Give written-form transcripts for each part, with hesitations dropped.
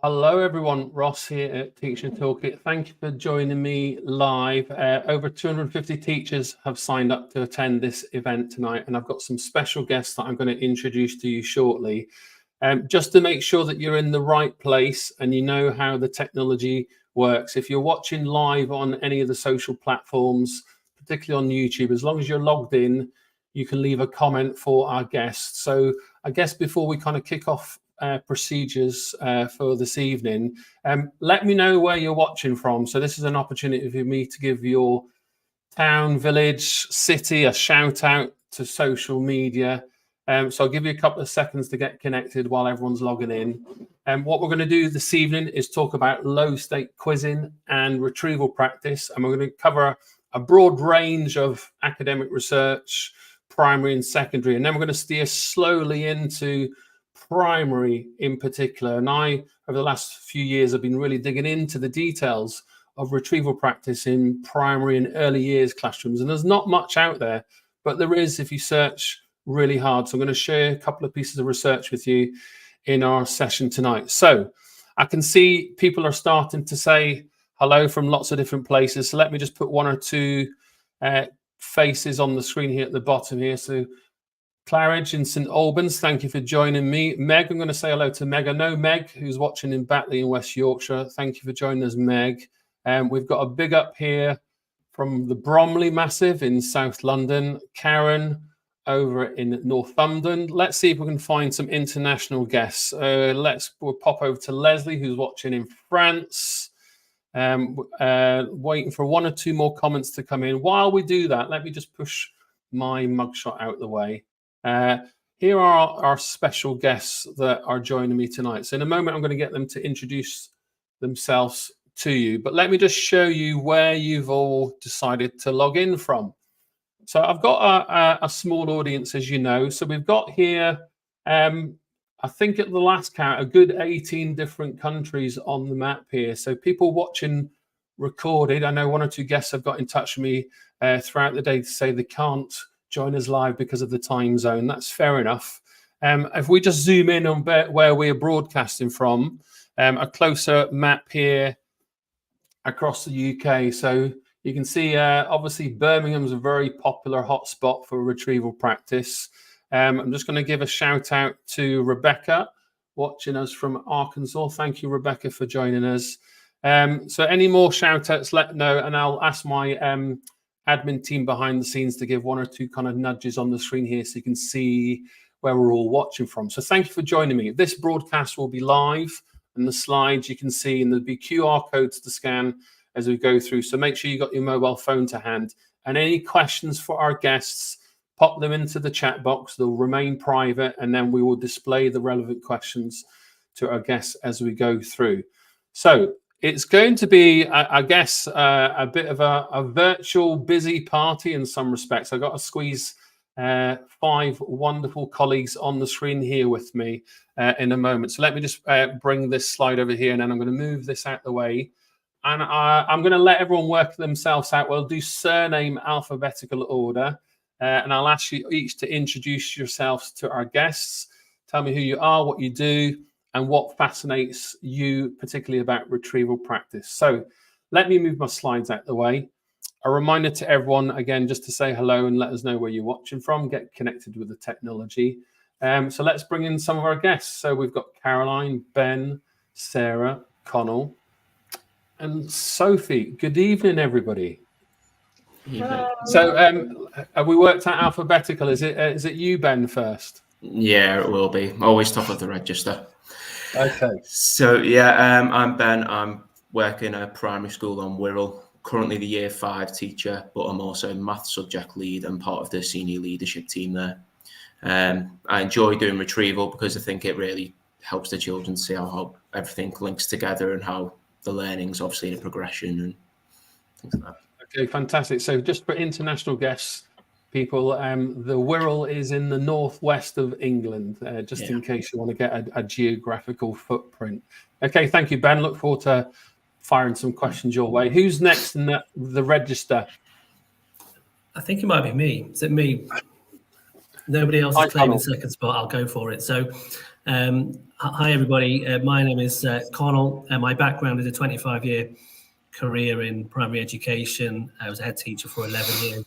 Hello, everyone. Ross here at Teaching Toolkit. Thank you for joining me live. Over 250 teachers have signed up to attend this event tonight, and I've got some special guests that I'm going to introduce to you shortly. Just to make sure that you're in the right place and you know how the technology works. If you're watching live on any of the social platforms, particularly on YouTube, as long as you're logged in, you can leave a comment for our guests. So I guess before we kind of kick off procedures for this evening, let me know where you're watching from. So this is an opportunity for me to give your town, village, city a shout out to social media. So I'll give you a couple of seconds to get connected while everyone's logging in. And what we're going to do this evening is talk about low stake quizzing and retrieval practice. And we're going to cover a broad range of academic research, primary and secondary. And then we're going to steer slowly into primary in particular. And I, over the last few years, have been really digging into the details of retrieval practice in primary and early years classrooms. And there's not much out there, but there is if you search really hard. So I'm going to share a couple of pieces of research with you in our session tonight. So I can see people are starting to say hello from lots of different places. So let me just put one or two faces on the screen here at the bottom here. So Claridge in St Albans, thank you for joining me. Meg, I'm going to say hello to Meg. I know Meg, who's watching in Batley in West Yorkshire. Thank you for joining us, Meg. We've got a big up here from the Bromley Massive in South London. Karen over in Northumberland. Let's see if we can find some international guests. We'll pop over to Leslie, who's watching in France. Waiting for one or two more comments to come in. While we do that, let me just push my mugshot out the way. Here are our special guests that are joining me tonight. So in a moment, I'm going to get them to introduce themselves to you. But let me just show you where you've all decided to log in from. So I've got a small audience, as you know. So we've got here, I think at the last count, a good 18 different countries on the map here. So people watching recorded. I know one or two guests have got in touch with me throughout the day to say they can't join us live because of the time zone. That's fair enough. If we just zoom in on where we're broadcasting from, a closer map here across the UK. So you can see, obviously, Birmingham's a very popular hotspot for retrieval practice. I'm just going to give a shout out to Rebecca, watching us from Arkansas. Thank you, Rebecca, for joining us. So any more shout outs, let me know, and I'll ask my admin team behind the scenes to give one or two kind of nudges on the screen here so you can see where we're all watching from. So thank you for joining me. This broadcast will be live, and the slides you can see, and there'll be QR codes to scan as we go through. So make sure you got your mobile phone to hand. And any questions for our guests, pop them into the chat box. They'll remain private, and then we will display the relevant questions to our guests as we go through. So it's going to be, I guess, a bit of a virtual busy party in some respects. I've got to squeeze 5 wonderful colleagues on the screen here with me in a moment. So let me just bring this slide over here, and then I'm going to move this out the way. And I'm going to let everyone work themselves out. We'll do surname alphabetical order. And I'll ask you each to introduce yourselves to our guests. Tell me who you are, what you do, and what fascinates you particularly about retrieval practice. So let me move my slides out the way. A reminder to everyone, again, just to say hello and let us know where you're watching from, get connected with the technology. So let's bring in some of our guests. So we've got Caroline, Ben, Sarah, Connell, and Sophie. Good evening, everybody. Hello. So have we worked out alphabetical? Is it you, Ben, first? Yeah, it will be. Always top of the register. Okay. So yeah, I'm Ben. I'm working at a primary school on Wirral. Currently the Year 5 teacher, but I'm also math subject lead and part of the senior leadership team there. I enjoy doing retrieval because I think it really helps the children see how everything links together and how the learning's obviously in a progression and things like that. Okay, fantastic. So just for international guests, people, the Wirral is in the northwest of England, just in case you want to get a geographical footprint. Okay, thank you, Ben. Look forward to firing some questions your way. Who's next in the register? I think it might be me. Is it me? Nobody else is claiming second spot. I'll go for it. So, hi everybody. My name is Connell. My background is a 25-year career in primary education. I was a head teacher for 11 years.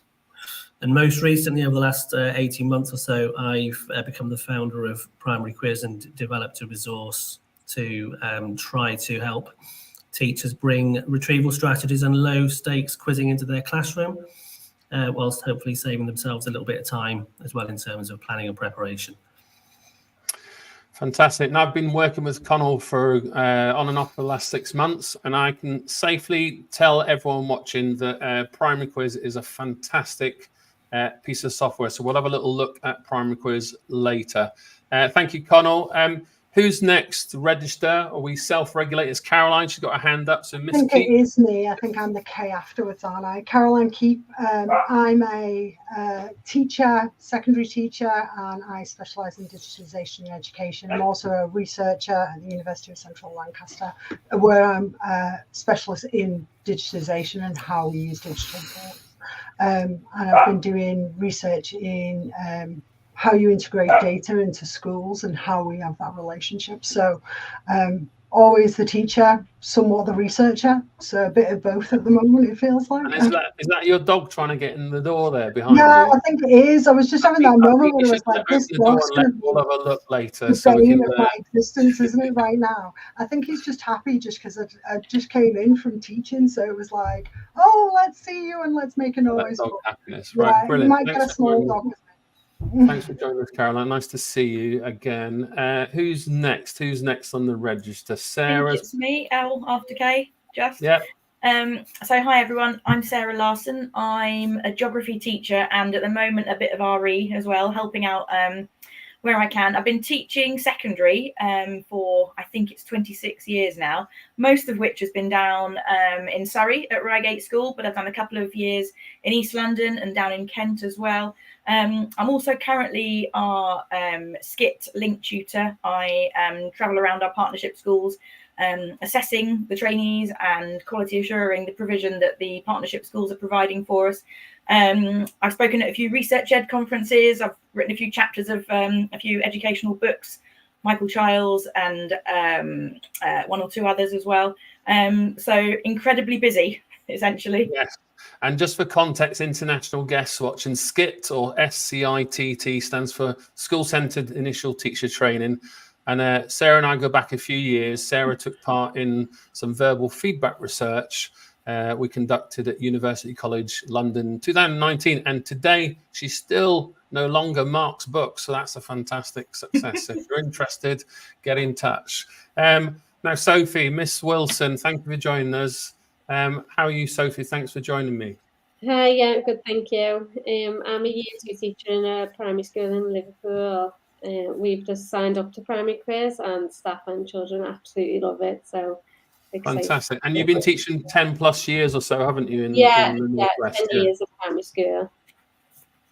And most recently, over the last 18 months or so, I've become the founder of Primary Quiz and developed a resource to try to help teachers bring retrieval strategies and low stakes quizzing into their classroom, whilst hopefully saving themselves a little bit of time as well in terms of planning and preparation. Fantastic. Now, I've been working with Connell for on and off for the last 6 months, and I can safely tell everyone watching that Primary Quiz is a fantastic piece of software. So we'll have a little look at Primary Quiz later. Thank you, Connell. Who's next? Register? Are we self-regulators? Caroline, she's got a hand up. So Miss I think Keep. it is me. I think I'm the K afterwards, aren't I? Caroline Keep. I'm a teacher, secondary teacher, and I specialise in digitalisation in education. I'm also a researcher at the University of Central Lancaster, where I'm a specialist in digitalisation and how we use digital tools. And I've been doing research in how you integrate data into schools and how we have that relationship. So always the teacher, somewhat the researcher. So a bit of both at the moment, it feels like. And is that your dog trying to get in the door there behind you? Yeah, I think it is. I was just having that moment where I was like, this dog's we'll have a look later. the So we bane can, of my existence, isn't it, right now? I think he's just happy just because I just came in from teaching. So it was like, oh, let's see you and let's make a noise. dog happiness. Right, Yeah, brilliant. you might get a small dog with me. Thanks for joining us, Caroline. Nice to see you again. Who's next? Who's next on the register? Sarah. It's me, L after K, just. Yeah. So hi everyone, I'm Sarah Larson. I'm a geography teacher and at the moment a bit of RE as well, helping out where I can. I've been teaching secondary for I think it's 26 years now, most of which has been down in Surrey at Reigate School, but I've done a couple of years in East London and down in Kent as well. I'm also currently our SCIT link tutor. I travel around our partnership schools, assessing the trainees and quality assuring the provision that the partnership schools are providing for us. I've spoken at a few research ed conferences. I've written a few chapters of a few educational books, Michael Childs and one or two others as well. So incredibly busy, essentially. Yes. And just for context, international guests watching, SCIT or SCITT stands for School Centred Initial Teacher Training. And Sarah and I go back a few years. Sarah took part in some verbal feedback research we conducted at University College London 2019. And today she still no longer marks books. So that's a fantastic success. If you're interested, get in touch. Now, Sophie, Miss Wilson, thank you for joining us. How are you, Sophie? Thanks for joining me. Hi, yeah, good, thank you. I'm a Year 2 teacher in a primary school in Liverpool. We've just signed up to Primary Quiz and staff and children absolutely love it. So excited. Fantastic. And you've been teaching 10 plus years or so, haven't you? In the Northwest? 10 years of primary school.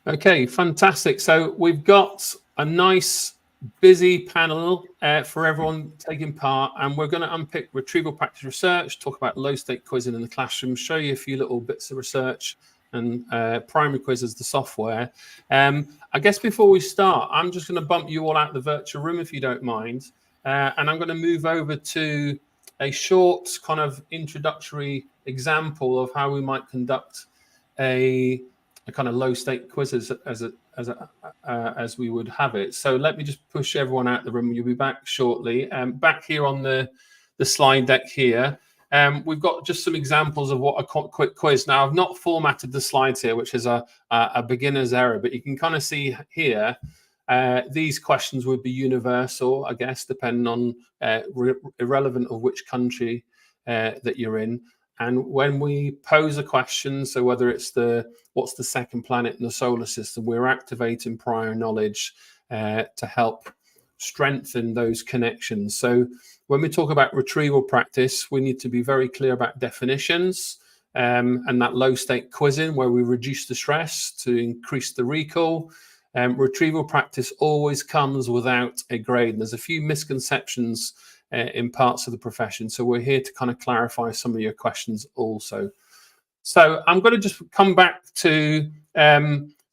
Okay, fantastic. So we've got a nice busy panel for everyone taking part, and we're going to unpick retrieval practice research, talk about low stake quizzing in the classroom, show you a few little bits of research and Primary Quiz as the software. I guess before we start, I'm just going to bump you all out the virtual room if you don't mind, and I'm going to move over to a short kind of introductory example of how we might conduct a kind of low stake quiz as we would have it. So let me just push everyone out the room. You'll be back shortly. Back here on the slide deck here, we've got just some examples of what a quick quiz. Now, I've not formatted the slides here, which is a beginner's error, but you can kind of see here, these questions would be universal, I guess, depending on irrelevant of which country that you're in. And when we pose a question, so whether it's what's the second planet in the solar system, we're activating prior knowledge to help strengthen those connections. So when we talk about retrieval practice, we need to be very clear about definitions and that low stake quizzing where we reduce the stress to increase the recall. Retrieval practice always comes without a grade. And there's a few misconceptions in parts of the profession. So we're here to kind of clarify some of your questions also. So I'm going to just come back to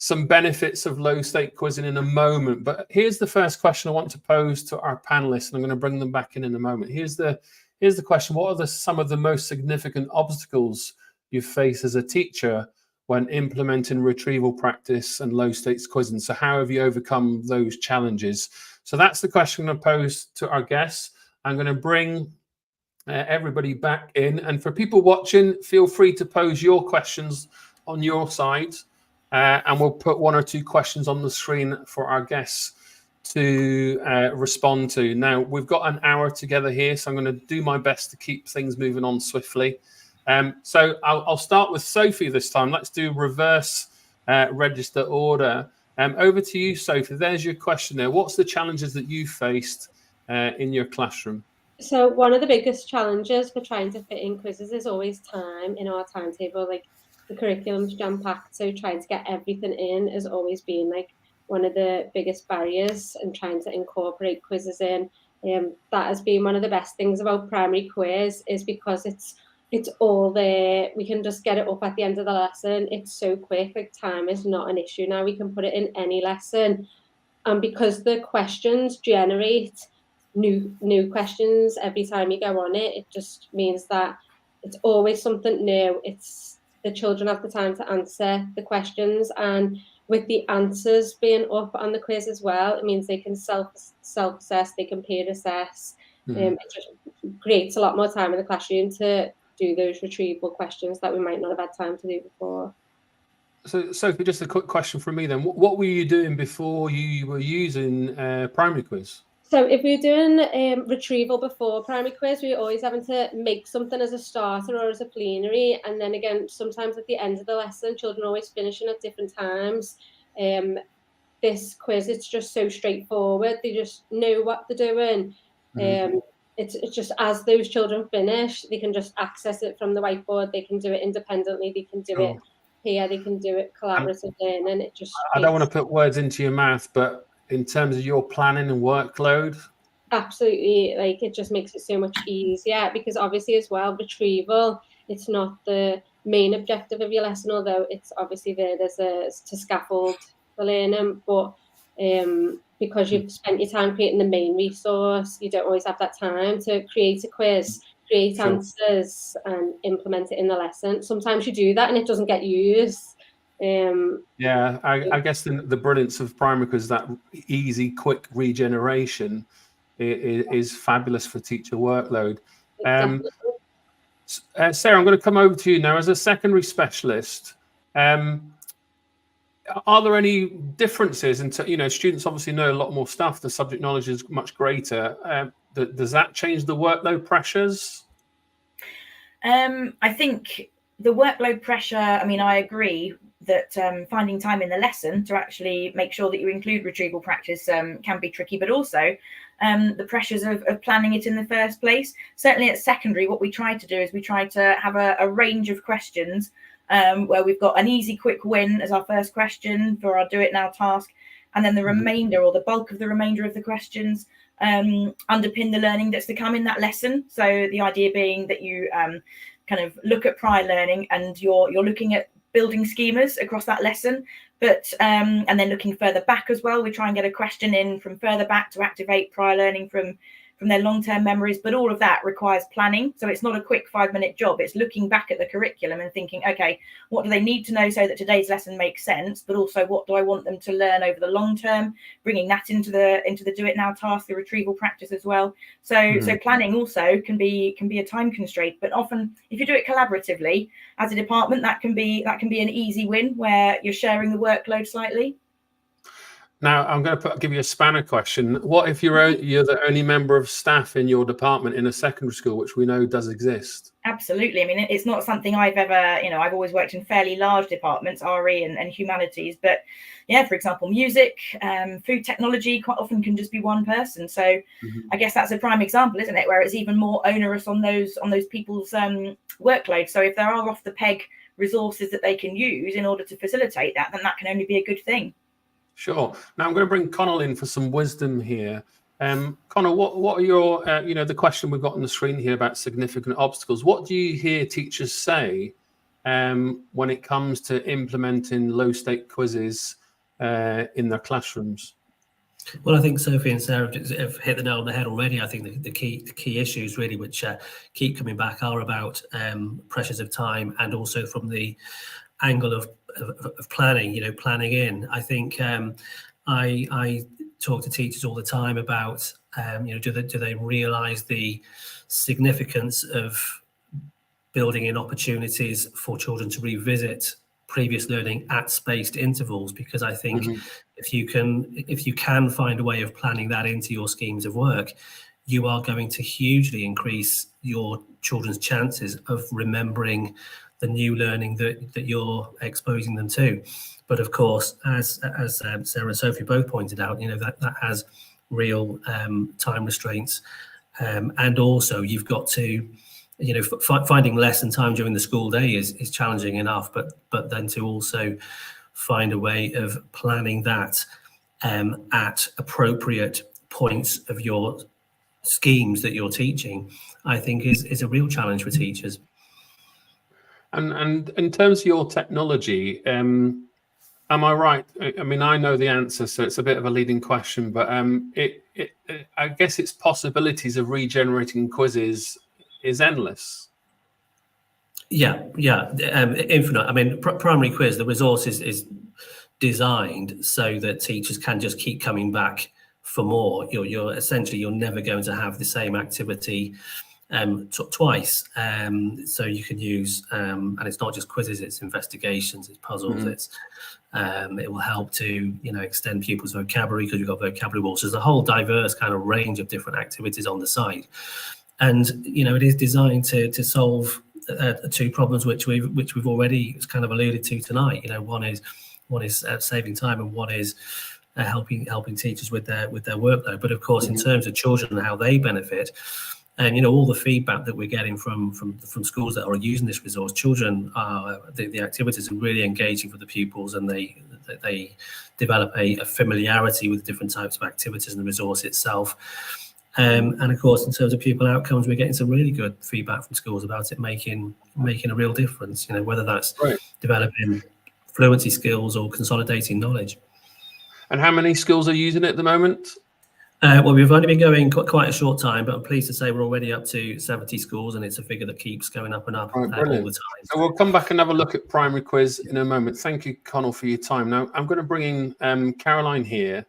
some benefits of low stake quizzing in a moment. But here's the first question I want to pose to our panelists, and I'm going to bring them back in a moment. Here's the question. What are some of the most significant obstacles you face as a teacher when implementing retrieval practice and low stakes quizzing? So how have you overcome those challenges? So that's the question I'm going to pose to our guests. I'm going to bring everybody back in. And for people watching, feel free to pose your questions on your side. And we'll put one or two questions on the screen for our guests to respond to. Now, we've got an hour together here, so I'm going to do my best to keep things moving on swiftly. So I'll start with Sophie this time. Let's do reverse register order. Over to you, Sophie. There's your question there. What's the challenges that you faced in your classroom? So one of the biggest challenges for trying to fit in quizzes is always time in our timetable. Like the curriculum's jam-packed, so trying to get everything in has always been like one of the biggest barriers, and trying to incorporate quizzes in. That has been one of the best things about primary quiz, is because it's all there. We can just get it up at the end of the lesson. It's so quick. Like time is not an issue now. We can put it in any lesson, and because the questions generate new questions every time you go on it, it just means that it's always something new. It's the children have the time to answer the questions, and with the answers being up on the quiz as well, it means they can self-assess, they can peer assess. It just creates a lot more time in the classroom to do those retrieval questions that we might not have had time to do before. So, Sophie, just a quick question from me then. What were you doing before you were using primary quiz? So if we were doing retrieval before primary quiz, we were always having to make something as a starter or as a plenary. And then again, sometimes at the end of the lesson, children are always finishing at different times. This quiz, it's just so straightforward. They just know what they're doing. It's just as those children finish, they can just access it from the whiteboard. They can do it independently. They can do it here. They can do it collaboratively. And then it just... I don't want to put words into your mouth, but in terms of your planning and workload? Absolutely. Like, it just makes it so much easier, because obviously as well, retrieval, it's not the main objective of your lesson, although it's obviously there's to scaffold the learning, but because you've spent your time creating the main resource, you don't always have that time to create a quiz, create answers and implement it in the lesson. Sometimes you do that and it doesn't get used. I guess the brilliance of primary quiz is that easy, quick regeneration is fabulous for teacher workload. Sarah, I'm going to come over to you now as a secondary specialist. Are there any differences students obviously know a lot more stuff, the subject knowledge is much greater. Does that change the workload pressures? I think the workload pressure, I agree that finding time in the lesson to actually make sure that you include retrieval practice can be tricky, but also the pressures of planning it in the first place. Certainly at secondary, what we try to do is we try to have a range of questions where we've got an easy, quick win as our first question for our do it now task. And then the remainder, or the bulk of the remainder of the questions, underpin the learning that's to come in that lesson. So the idea being that you kind of look at prior learning and you're looking at building schemas across that lesson, but and then looking further back as well. We try and get a question in from further back to activate prior learning from their long-term memories, but all of that requires planning. So it's not a quick 5-minute job. It's looking back at the curriculum and thinking, okay, what do they need to know so that today's lesson makes sense, but also what do I want them to learn over the long term, bringing that into the do it now task, the retrieval practice as well. So so planning also can be a time constraint, but often if you do it collaboratively as a department, that can be an easy win where you're sharing the workload slightly. Now, I'm going to give you a spanner question. What if you're the only member of staff in your department in a secondary school, which we know does exist? Absolutely. I mean, it's not something I've ever, I've always worked in fairly large departments, RE and humanities. But yeah, for example, music, food technology quite often can just be one person. So I guess that's a prime example, isn't it, where it's even more onerous on those people's workload. So if there are off the peg resources that they can use in order to facilitate that, then that can only be a good thing. Sure. Now I'm going to bring Connell in for some wisdom here. Connell, what are your, the question we've got on the screen here about significant obstacles? What do you hear teachers say when it comes to implementing low-stake quizzes in their classrooms? Well, I think Sophie and Sarah have hit the nail on the head already. I think the key issues really which keep coming back are about pressures of time, and also from the angle of planning, planning in. I think I talk to teachers all the time about, do they realise the significance of building in opportunities for children to revisit previous learning at spaced intervals? Because I think if you can find a way of planning that into your schemes of work, you are going to hugely increase your children's chances of remembering the new learning that you're exposing them to. But of course, as Sarah and Sophie both pointed out, that has real time restraints, and also you've got to, finding lesson time during the school day is challenging enough, but then to also find a way of planning that at appropriate points of your schemes that you're teaching, I think is a real challenge for teachers. And in terms of your technology, am I right? I mean, I know the answer, so it's a bit of a leading question, but I guess its possibilities of regenerating quizzes is endless. Yeah, infinite. I mean, primary quiz, the resource is designed so that teachers can just keep coming back for more. You're essentially, you're never going to have the same activity twice, so you can use and it's not just quizzes, it's investigations, it's puzzles, it's it will help to extend pupils' vocabulary, because you've got vocabulary walls. There's a whole diverse kind of range of different activities on the site, and it is designed to solve two problems which we've already kind of alluded to tonight. One is saving time, and one is helping teachers with their workload. But of course, in terms of children and how they benefit, and all the feedback that we're getting from schools that are using this resource, children are the activities are really engaging for the pupils, and they develop a familiarity with different types of activities and the resource itself. And of course, in terms of pupil outcomes, we're getting some really good feedback from schools about it making a real difference. Whether that's developing fluency skills or consolidating knowledge. And how many schools are using it at the moment? Well, we've only been going quite a short time, but I'm pleased to say we're already up to 70 schools, and it's a figure that keeps going up and up all the time. So we'll come back and have a look at primary quiz in a moment. Thank you, Connell, for your time. Now I'm going to bring in Caroline here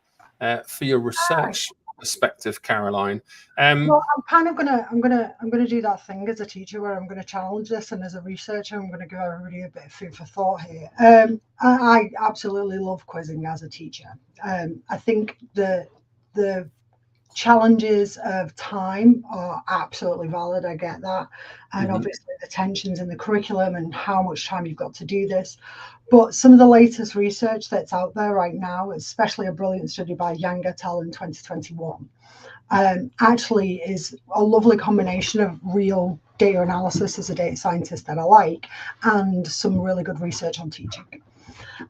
for your research perspective, Caroline. Well, I'm gonna do that thing as a teacher where I'm going to challenge this, and as a researcher, I'm going to give everybody a bit of food for thought here. I absolutely love quizzing as a teacher. I think the challenges of time are absolutely valid. I get that, and obviously the tensions in the curriculum and how much time you've got to do this. But some of the latest research that's out there right now, especially a brilliant study by Yang et al. In 2021, actually is a lovely combination of real data analysis as a data scientist that I like, and some really good research on teaching.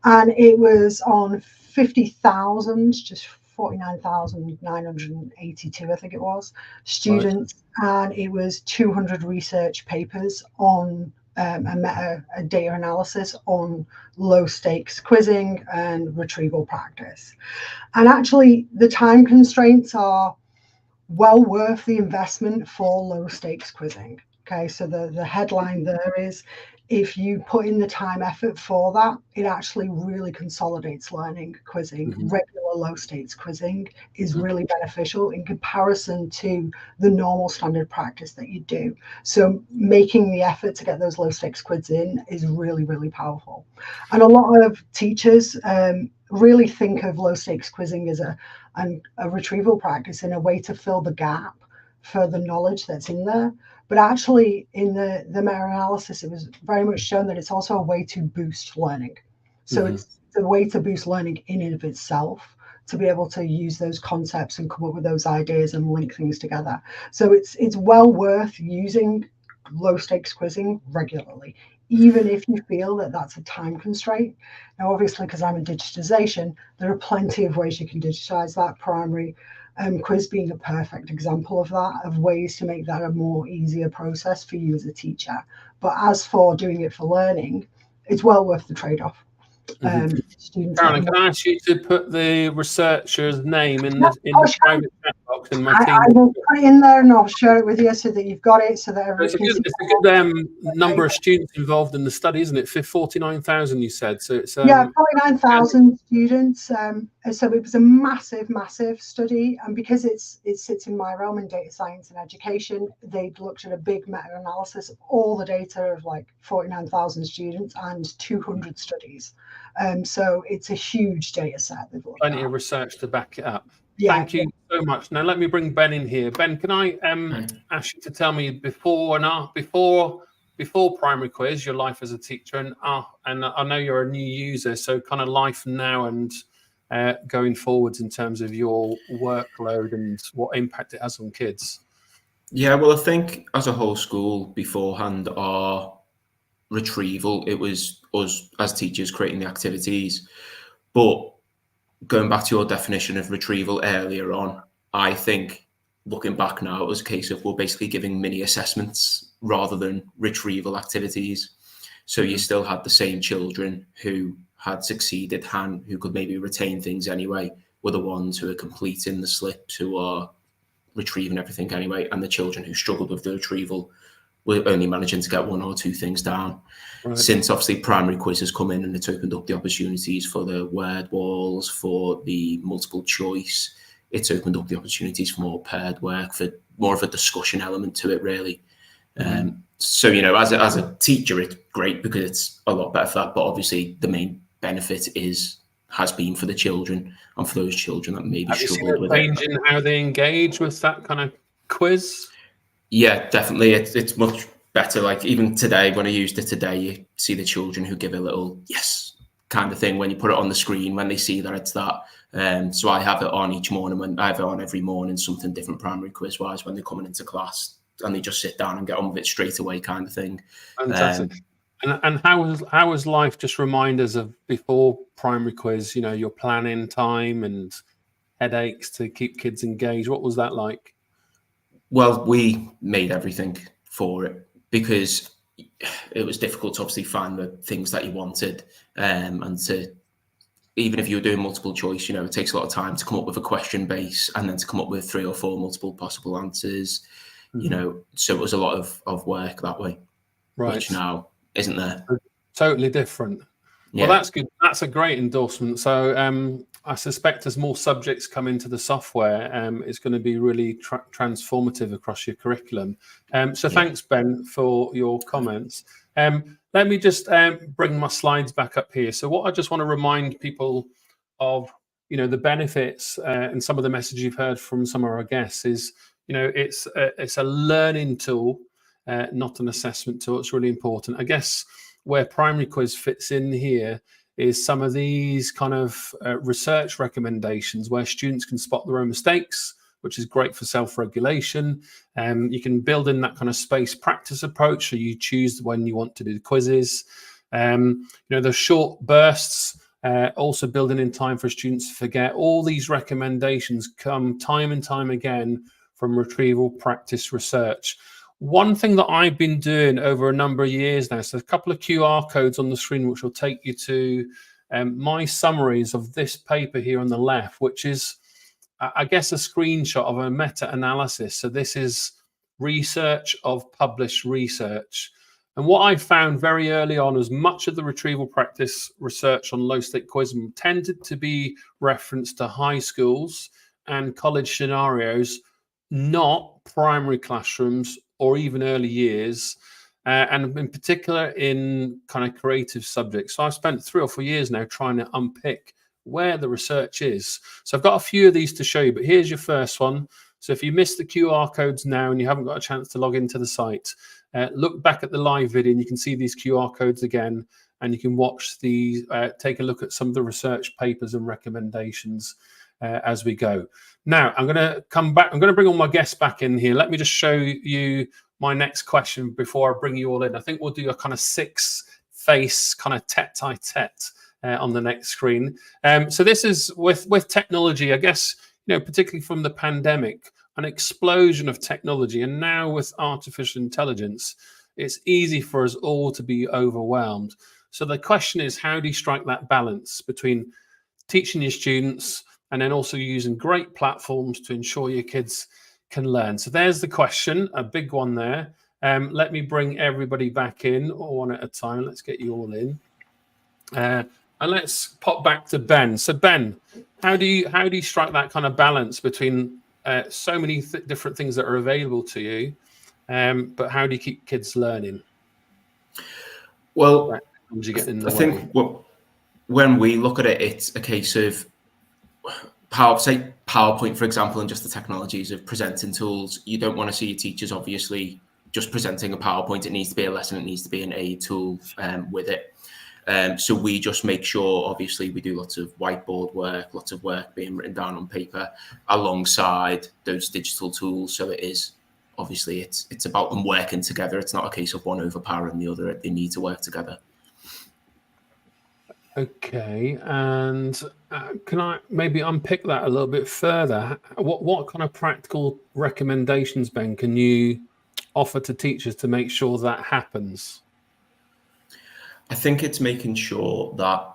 And it was on 50,000, just 49,982, I think it was, students, and it was 200 research papers on a data analysis on low stakes quizzing and retrieval practice. And actually the time constraints are well worth the investment for low stakes quizzing. Okay, so the headline there is, if you put in the time effort for that, it actually really consolidates learning. Quizzing, regular low stakes quizzing is really beneficial in comparison to the normal standard practice that you do. So making the effort to get those low stakes quizzes in is really, really powerful. And a lot of teachers really think of low stakes quizzing as a retrieval practice in a way to fill the gap for the knowledge that's in there. But actually, in the meta-analysis, it was very much shown that it's also a way to boost learning. So it's a way to boost learning in and of itself, to be able to use those concepts and come up with those ideas and link things together. So it's well worth using low stakes quizzing regularly, even if you feel that that's a time constraint. Now, obviously, because I'm in digitization, there are plenty of ways you can digitize that. Primary quiz being a perfect example of that, of ways to make that a more easier process for you as a teacher. But as for doing it for learning, it's well worth the trade-off. Carolyn, can I ask you to put the researcher's name in the private chat box in my team? I will put it in there and I'll share it with you so that you've got it, so that everyone can see. It's a good number of students involved in the study, isn't it? 49,000, you said. So it's 49,000 students. So it was a massive study, and because it sits in my realm in data science and education, they'd looked at a big meta-analysis of all the data of like 49,000 students and 200 studies. So it's a huge data set. Plenty of research to back it up. Thank you so much. Now let me bring Ben in here. Ben, can I ask you to tell me before primary quiz, your life as a teacher, and I know you're a new user, so kind of life now and going forwards in terms of your workload and what impact it has on kids. Yeah, well, I think as a whole school beforehand, our retrieval, it was us as teachers creating the activities. But going back to your definition of retrieval earlier on, I think looking back now, it was a case of we're basically giving mini assessments rather than retrieval activities. So you still had the same children who had succeeded and who could maybe retain things anyway, were the ones who are completing the slips, who are retrieving everything anyway, and the children who struggled with the retrieval were only managing to get one or two things down. Right. Since obviously primary quizzes come in and it's opened up the opportunities for the word walls, for the multiple choice, it's opened up the opportunities for more paired work, for more of a discussion element to it, really. So, you know, as a teacher, it's great because it's a lot better for that. But obviously, the main benefit has been for the children and for those children that maybe struggled with it. Change in how they engage with that kind of quiz? Yeah, definitely. It's much better. Like even today, when I used it today, you see the children who give a little yes kind of thing when you put it on the screen, when they see that it's that. So I have it on each morning. I have it on every morning, something different primary quiz wise when they're coming into class, and they just sit down and get on with it straight away, kind of thing. Fantastic. And how was life? Just remind us of before primary quiz. You know, your planning time and headaches to keep kids engaged. What was that like? Well, we made everything for it because it was difficult to obviously find the things that you wanted, and to, even if you were doing multiple choice, you know, it takes a lot of time to come up with a question base and then to come up with 3 or 4 multiple possible answers, you know, so it was a lot of work that way, right? Which now isn't there. Totally different. Yeah. Well, that's good. That's a great endorsement. So I suspect as more subjects come into the software, it's going to be really transformative across your curriculum. So thanks, Ben, for your comments. Let me just bring my slides back up here. So what I just want to remind people of, you know, the benefits and some of the message you've heard from some of our guests is, you know, it's a learning tool, not an assessment tool. It's really important. I guess where primary quiz fits in here is some of these kind of research recommendations where students can spot their own mistakes, which is great for self-regulation. You can build in that kind of space practice approach, so you choose when you want to do the quizzes. You know, the short bursts, also building in time for students to forget. All these recommendations come time and time again from retrieval practice research. One thing that I've been doing over a number of years now, so a couple of QR codes on the screen, which will take you to my summaries of this paper here on the left, which is I guess, a screenshot of a meta-analysis. So this is research of published research. And what I found very early on was much of the retrieval practice research on low-stake quizzing tended to be referenced to high schools and college scenarios, not primary classrooms or even early years, and in particular in kind of creative subjects. So I've spent 3 or 4 years now trying to unpick where the research is. So I've got a few of these to show you, but here's your first one. So if you missed the QR codes now and you haven't got a chance to log into the site, look back at the live video and you can see these QR codes again, and you can watch the take a look at some of the research papers and recommendations as we go. Now I'm going to come back. I'm going to bring all my guests back in here. Let me just show you my next question before I bring you all in. I think we'll do a kind of 6-face kind of tete-a-tete on the next screen. So this is with technology, I guess, particularly from the pandemic, an explosion of technology, and now with artificial intelligence, it's easy for us all to be overwhelmed. So the question is, how do you strike that balance between teaching your students and then also using great platforms to ensure your kids can learn? So there's the question, a big one there. Let me bring everybody back in one at a time. Let's get you all in. And let's pop back to Ben. So Ben, how do you strike that kind of balance between so many different things that are available to you, but how do you keep kids learning? Well, I think when we look at it, it's a case of PowerPoint, for example, and just the technologies of presenting tools. You don't want to see your teachers obviously just presenting a PowerPoint. It needs to be a lesson. It needs to be an aid tool with it. So we just make sure, obviously, we do lots of whiteboard work, lots of work being written down on paper alongside those digital tools. So it is, obviously, it's about them working together. It's not a case of one overpowering the other. They need to work together. Okay, and can I maybe unpick that a little bit further? What kind of practical recommendations, Ben, can you offer to teachers to make sure that happens? I think it's making sure that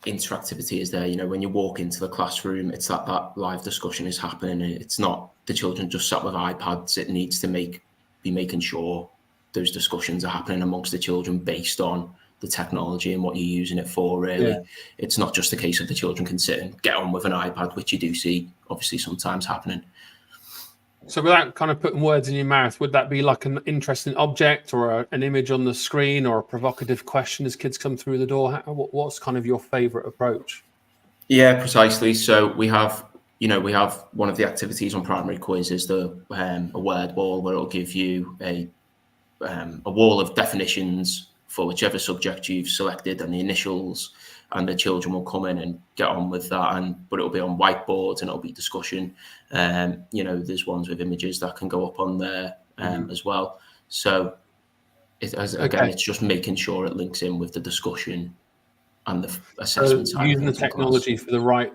interactivity is there. When you walk into the classroom, it's that live discussion is happening. It's not the children just sat with iPads. It needs to be making sure those discussions are happening amongst the children based on the technology and what you're using it for, really. Yeah. It's not just a case of the children can sit and get on with an iPad, which you do see obviously sometimes happening. So without kind of putting words in your mouth, would that be like an interesting object or an image on the screen or a provocative question as kids come through the door? What's kind of your favorite approach? Yeah, precisely. So we have one of the activities on primary quiz is a word wall, where it'll give you a wall of definitions for whichever subject you've selected and the initials, and the children will come in and get on with that. But it'll be on whiteboards and it'll be discussion. There's ones with images that can go up on there as well. So it's just making sure it links in with the discussion and the assessment side. Using the technology for the right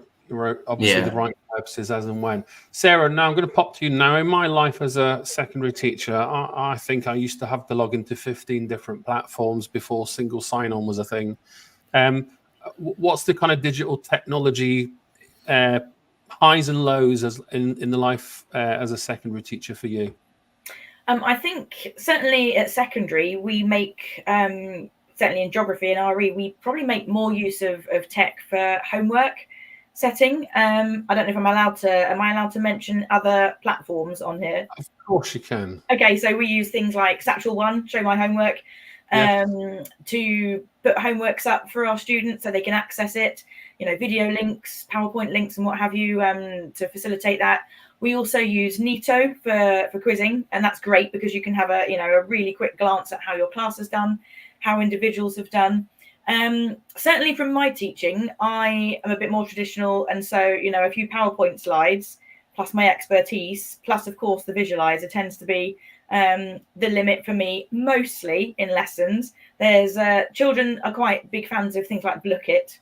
purposes as and when. Sarah, now I'm going to pop to you now. In my life as a secondary teacher, I think I used to have to log into 15 different platforms before single sign-on was a thing. What's the kind of digital technology highs and lows in the life as a secondary teacher for you? I think certainly at secondary, we make, certainly in geography and RE, we probably make more use of tech for homework setting. I don't know if am I allowed to mention other platforms on here? Of course you can. Okay, so we use things like Satchel One, Show My Homework, to put homeworks up for our students so they can access it, video links, PowerPoint links and what have you, to facilitate that. We also use Neato for quizzing, and that's great because you can have a really quick glance at how your class has done, how individuals have done. Certainly from my teaching, I am a bit more traditional, and so a few PowerPoint slides plus my expertise plus of course the visualizer tends to be the limit for me, mostly in lessons. There's children are quite big fans of things like Blooket,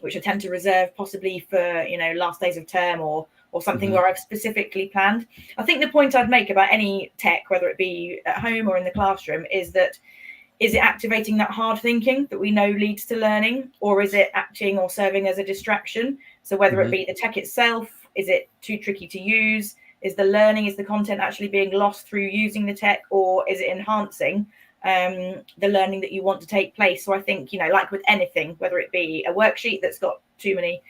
which I tend to reserve possibly for last days of term or something where I've specifically planned. I think the point I'd make about any tech, whether it be at home or in the classroom, is it activating that hard thinking that we know leads to learning, or is it acting or serving as a distraction? So whether it be the tech itself Is it too tricky to use? Is the content actually being lost through using the tech, or is it enhancing the learning that you want to take place? So I think, like with anything, whether it be a worksheet that's got too many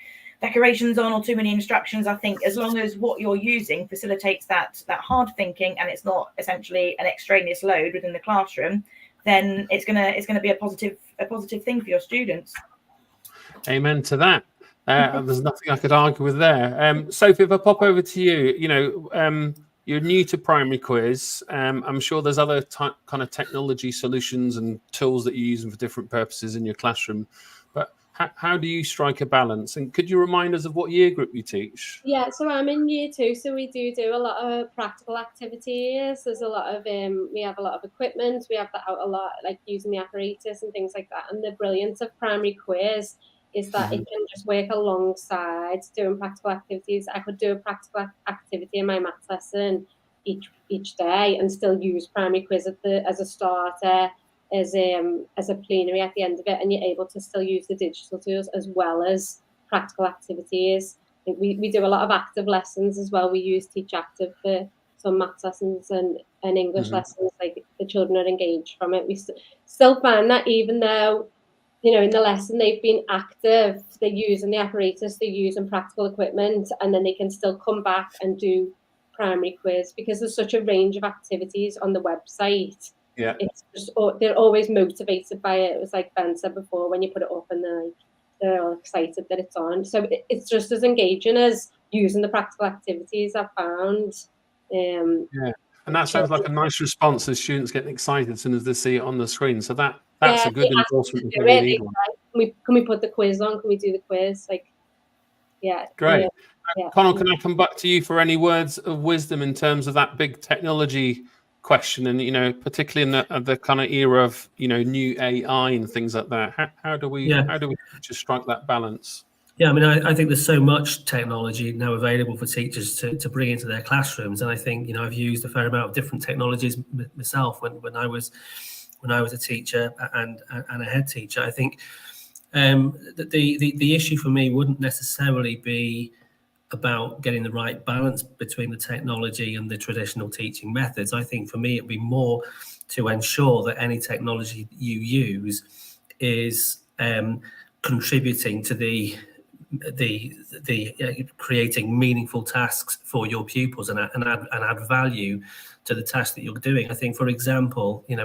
decorations on or too many instructions, I think as long as what you're using facilitates that hard thinking and it's not essentially an extraneous load within the classroom, then it's gonna be a positive thing for your students. Amen to that. There's nothing I could argue with there. Sophie, if I pop over to you, you're new to Primary Quiz. I'm sure there's other kind of technology solutions and tools that you're using for different purposes in your classroom. But how do you strike a balance? And could you remind us of what year group you teach? Yeah, so I'm in year 2, so we do a lot of practical activities. There's a lot of we have a lot of equipment. We have that out a lot, like using the apparatus and things like that. And the brilliance of Primary Quiz is that it can just work alongside doing practical activities. I could do a practical activity in my maths lesson each day and still use Primary Quiz as a starter, as a plenary at the end of it, and you're able to still use the digital tools as well as practical activities. We do a lot of active lessons as well. We use Teach Active for some maths lessons and English lessons. Like, the children are engaged from it. We still find that even though, in the lesson they've been active, they're using the apparatus, they're using practical equipment, and then they can still come back and do Primary Quiz because there's such a range of activities on the website. Yeah, it's just, they're always motivated by it. It was like Ben said before, when you put it up and they're all excited that it's on. So it's just as engaging as using the practical activities, I found. Yeah, and that sounds like a nice response as students getting excited as soon as they see it on the screen. So that's a good endorsement. Can we put the quiz on? Can we do the quiz? Great. Yeah. Connell, can I come back to you for any words of wisdom in terms of that big technology question, and particularly in the kind of era of new AI and things like that? How do we just strike that balance? Yeah, I mean, I think there's so much technology now available for teachers to bring into their classrooms, and I think I've used a fair amount of different technologies myself when I was a teacher and a head teacher. I think the issue for me wouldn't necessarily be about getting the right balance between the technology and the traditional teaching methods. I think for me it'd be more to ensure that any technology you use is contributing to the creating meaningful tasks for your pupils and add value to the task that you're doing. I think, for example, I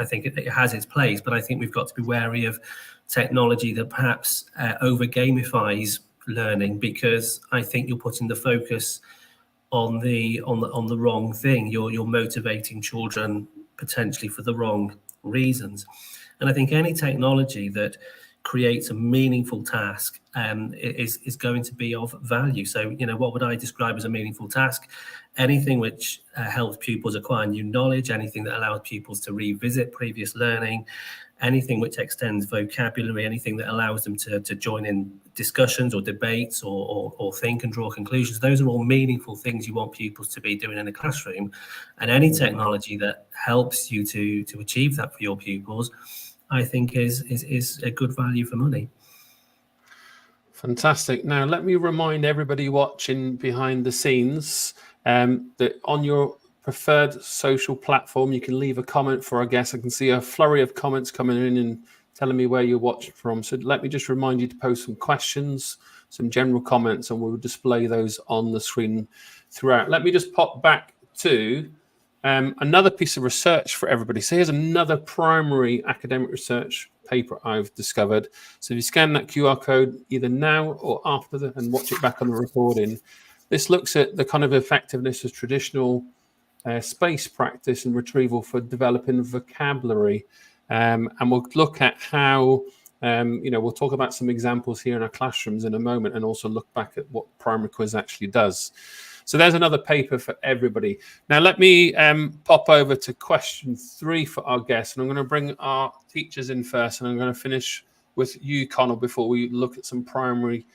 think it has its place, but I think we've got to be wary of technology that perhaps over gamifies learning, because I think you're putting the focus on the wrong thing. You're motivating children potentially for the wrong reasons. And I think any technology that creates a meaningful task is going to be of value. So, what would I describe as a meaningful task? Anything which helps pupils acquire new knowledge, anything that allows pupils to revisit previous learning, anything which extends vocabulary, anything that allows them to join in discussions or debates or think and draw conclusions. Those are all meaningful things you want pupils to be doing in the classroom. And any technology that helps you to achieve that for your pupils, I think is a good value for money. Fantastic. Now, let me remind everybody watching behind the scenes that on your preferred social platform, you can leave a comment for our guests. I can see a flurry of comments coming in and telling me where you're watching from. So let me just remind you to post some questions, some general comments, and we'll display those on the screen throughout. Let me just pop back to another piece of research for everybody. So here's another primary academic research paper I've discovered. So if you scan that QR code either now or after and watch it back on the recording, this looks at the kind of effectiveness of traditional space practice and retrieval for developing vocabulary. And we'll look at how, we'll talk about some examples here in our classrooms in a moment, and also look back at what Primary Quiz actually does. So there's another paper for everybody. Now, let me pop over to question 3 for our guests. And I'm going to bring our teachers in first. And I'm going to finish with you, Connell, before we look at some Primary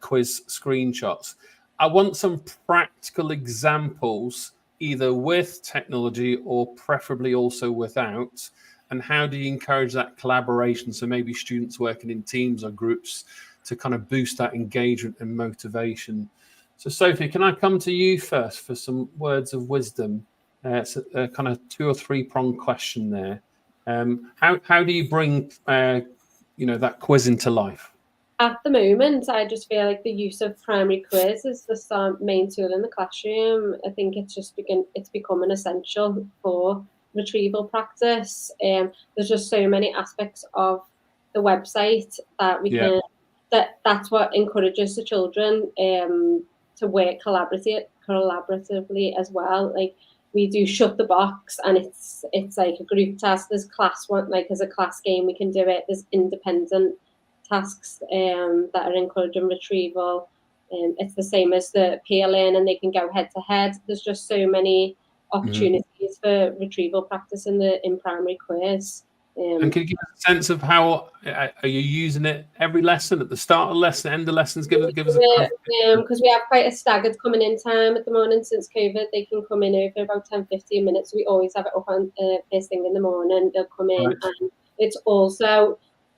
Quiz screenshots. I want some practical examples, either with technology or preferably also without. And how do you encourage that collaboration? So maybe students working in teams or groups to kind of boost that engagement and motivation. So Sophie, can I come to you first for some words of wisdom? It's a kind of 2 or 3 pronged question there. How do you bring that quiz into life? At the moment, I just feel like the use of primary quiz is the main tool in the classroom. I think it's becoming essential for retrieval practice. There's just so many aspects of the website that we can. That's what encourages the children to work collaboratively as well. Like we do shut the box, and it's like a group task. There's class one, like as a class game, we can do it. There's independent tasks that are encouraging retrieval. It's the same as the peer learning, they can go head to head. There's just so many opportunities for retrieval practice in primary quiz. And can you give us a sense of how are you using it every lesson, at the start of the lesson, end of lessons? Give us because we have quite a staggered coming in time at the moment since COVID. They can come in over about 10-15 minutes. We always have it up on first thing in the morning. They'll come in, and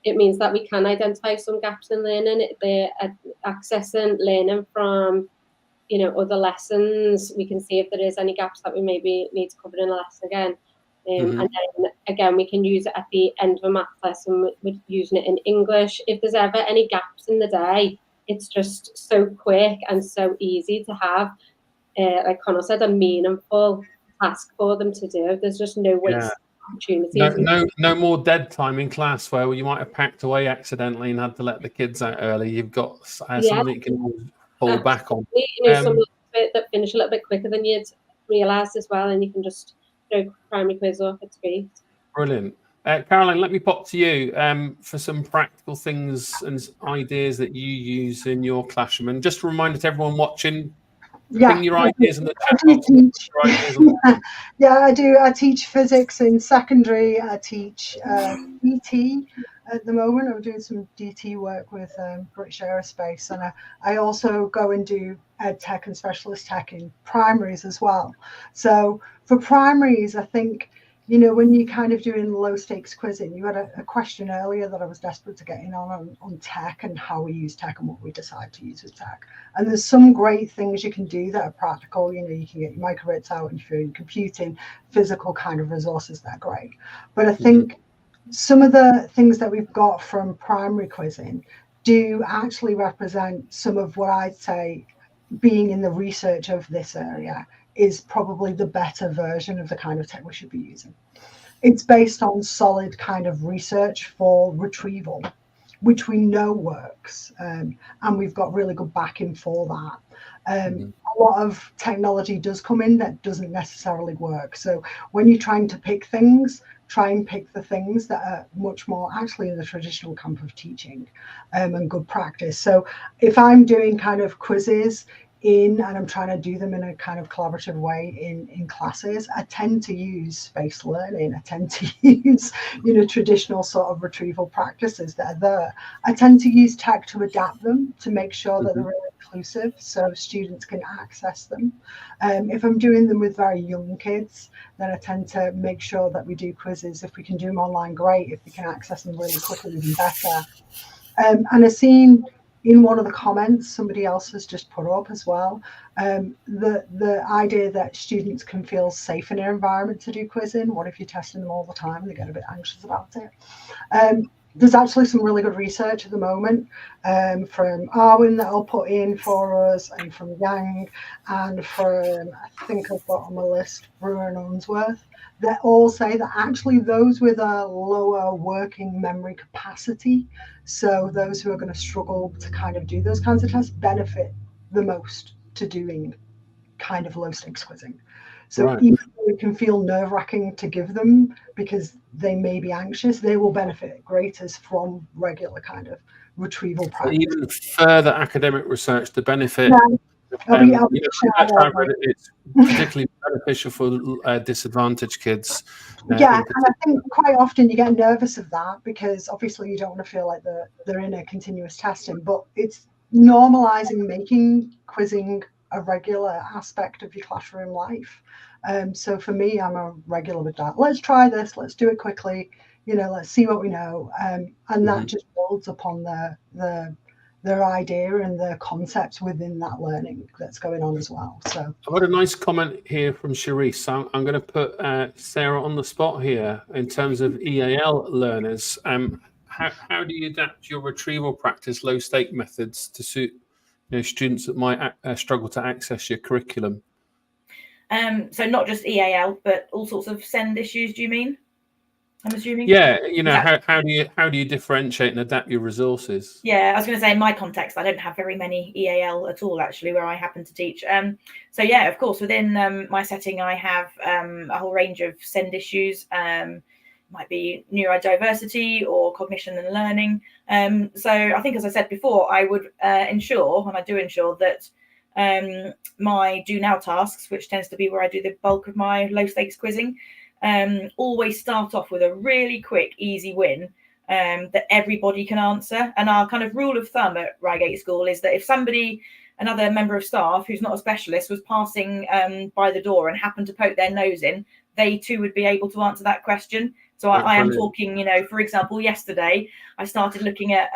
it means that we can identify some gaps in learning. They're accessing learning from other lessons. We can see if there is any gaps that we maybe need to cover in a lesson again. And then again, we can use it at the end of a math lesson with using it in English. If there's ever any gaps in the day, it's just so quick and so easy to have, like Connell said, a meaningful task for them to do. There's just no waste opportunities. No more dead time in class where you might have packed away accidentally and had to let the kids out early. You've got something you can fall back on. Some that finish a little bit quicker than you'd realise as well, and you can just primary quiz off. It's great. Brilliant. Caroline, let me pop to you for some practical things and ideas that you use in your classroom. And just a reminder to everyone watching, bring your ideas in the chat box. I do. I teach physics in secondary. I teach DT at the moment. I'm doing some DT work with British Aerospace, and I also go and do ed tech and specialist tech in primaries as well. So for primaries, I think, when you're kind of doing low stakes quizzing, you had a question earlier that I was desperate to get in on tech and how we use tech and what we decide to use with tech. And there's some great things you can do that are practical. You can get your microbits out and if you're computing physical kind of resources, they're great. But I think some of the things that we've got from primary quizzing do actually represent some of what I'd say being in the research of this area is probably the better version of the kind of tech we should be using. It's based on solid kind of research for retrieval, which we know works, and we've got really good backing for that. A lot of technology does come in that doesn't necessarily work. So when you're trying to pick things, try and pick the things that are much more actually in the traditional camp of teaching and good practice. So if I'm doing kind of quizzes and I'm trying to do them in a kind of collaborative way in classes, I tend to use spaced learning. I tend to use, traditional sort of retrieval practices that are there. I tend to use tech to adapt them to make sure that they're really inclusive so students can access them. If I'm doing them with very young kids, then I tend to make sure that we do quizzes. If we can do them online, great. If we can access them really quickly, even better. And I've seen in one of the comments somebody else has just put up as well, the idea that students can feel safe in their environment to do quizzing. What if you're testing them all the time? They get a bit anxious about it. There's actually some really good research at the moment from Arwin that I'll put in for us, and from Yang, and from, I think I've got on my list, Brewer and Unsworth, that all say that actually those with a lower working memory capacity, so those who are going to struggle to kind of do those kinds of tests, benefit the most to doing kind of low stakes quizzing. So even though it can feel nerve-wracking to give them because they may be anxious, they will benefit greatest from regular kind of retrieval practice. Even further academic research to benefit. It's particularly beneficial for disadvantaged kids. And I think quite often you get nervous of that because obviously you don't want to feel like they're in a continuous testing, but it's normalizing making quizzing a regular aspect of your classroom life. So for me, I'm a regular with that. Let's try this. Let's do it quickly. Let's see what we know. And that just builds upon the their idea and their concepts within that learning that's going on as well. So I've got a nice comment here from Sharice. So I'm going to put Sarah on the spot here in terms of EAL learners. How do you adapt your retrieval practice low stake methods to suit students that might struggle to access your curriculum? So not just EAL, but all sorts of SEND issues, do you mean? I'm assuming. Yeah, how do you differentiate and adapt your resources? Yeah, I was going to say in my context, I don't have very many EAL at all, actually, where I happen to teach. So yeah, of course, within my setting, I have a whole range of SEND issues. Might be neurodiversity or cognition and learning. So I think, as I said before, I would ensure, and I do ensure that my do now tasks, which tends to be where I do the bulk of my low stakes quizzing, always start off with a really quick, easy win that everybody can answer. And our kind of rule of thumb at Reigate School is that if another member of staff who's not a specialist was passing by the door and happened to poke their nose in, they too would be able to answer that question. So I am talking, for example, yesterday I started looking at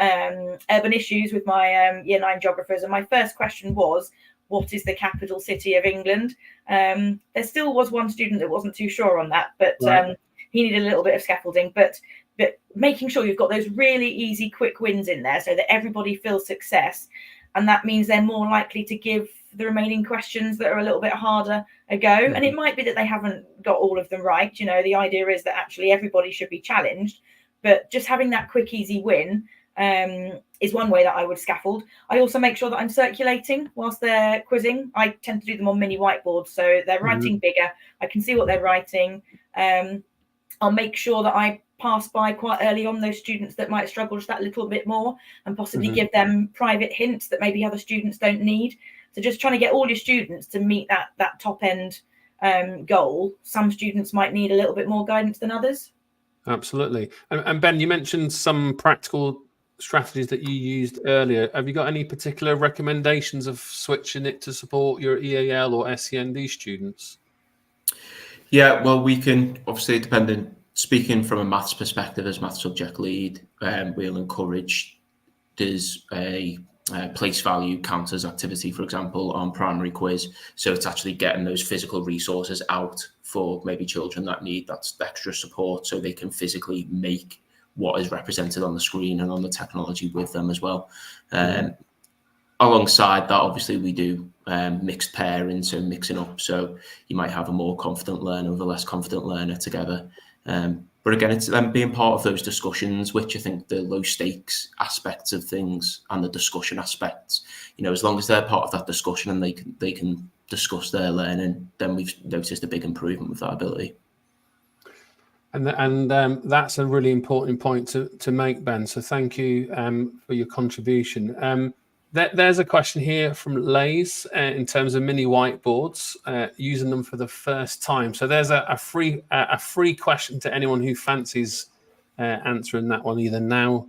urban issues with my Year 9 geographers, and my first question was, what is the capital city of England? There still was one student that wasn't too sure on that, but he needed a little bit of scaffolding. But making sure you've got those really easy, quick wins in there so that everybody feels success. And that means they're more likely to give the remaining questions that are a little bit harder a go. Mm-hmm. And it might be that they haven't got all of them right. The idea is that actually everybody should be challenged, but just having that quick, easy win is one way that I would scaffold. I also make sure that I'm circulating whilst they're quizzing. I tend to do them on mini whiteboards, so they're writing bigger. I can see what they're writing. I'll make sure that I pass by quite early on those students that might struggle just that little bit more, and possibly give them private hints that maybe other students don't need. So just trying to get all your students to meet that top end goal. Some students might need a little bit more guidance than others. Absolutely. And Ben, you mentioned some practical strategies that you used earlier. Have you got any particular recommendations of switching it to support your EAL or SEND students? Yeah, well, we can obviously, speaking from a maths perspective as maths subject lead, we'll encourage there's a place value counters activity, for example, on primary quiz. So it's actually getting those physical resources out for maybe children that need that extra support so they can physically make what is represented on the screen and on the technology with them as well. Alongside that, obviously, we do mixed pairing, so mixing up. So you might have a more confident learner with a less confident learner together. But again, it's them being part of those discussions, which I think the low stakes aspects of things and the discussion aspects, as long as they're part of that discussion and they can discuss their learning, then we've noticed a big improvement with that ability. And that's a really important point to make, Ben. So thank you for your contribution. There's a question here from Lays in terms of mini whiteboards, using them for the first time. So there's a free question to anyone who fancies answering that one either now.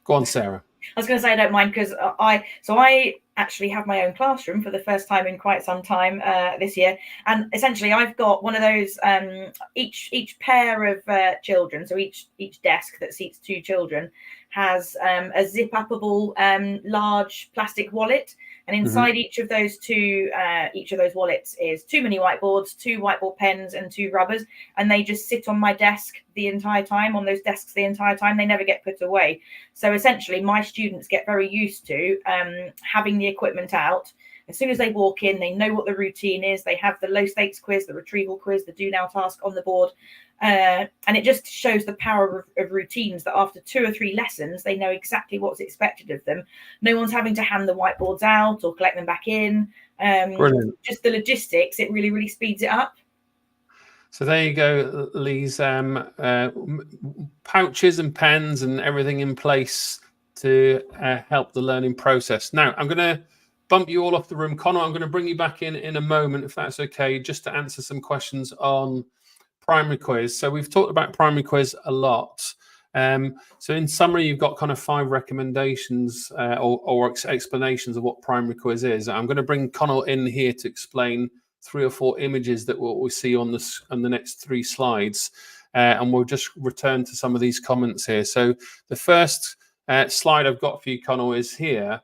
Go on, Sarah. I was going to say I don't mind, because I actually have my own classroom for the first time in quite some time this year, and essentially I've got one of those each pair of children, so each desk that seats 2 children has a zip uppable large plastic wallet, and inside each of those wallets is 2 mini whiteboards, 2 whiteboard pens, and 2 rubbers, and they just sit on my desk the entire time, on those desks the entire time. They never get put away. So essentially my students get very used to having the equipment out. As soon as they walk in, they know what the routine is. They have the low stakes quiz, the retrieval quiz, the do now task on the board. And it just shows the power of routines, that after 2 or 3 lessons, they know exactly what's expected of them. No one's having to hand the whiteboards out or collect them back in. Brilliant. Just the logistics, it really, really speeds it up. So there you go, Lee's pouches and pens and everything in place to help the learning process. Now, I'm going to bump you all off the room. Connor, I'm going to bring you back in a moment, if that's okay, just to answer some questions on primary quiz. So we've talked about primary quiz a lot. So in summary, you've got kind of 5 recommendations or explanations of what primary quiz is. I'm going to bring Connor in here to explain 3 or 4 images that we'll see on the next 3 slides. And we'll just return to some of these comments here. So the first slide I've got for you, Connor, is here.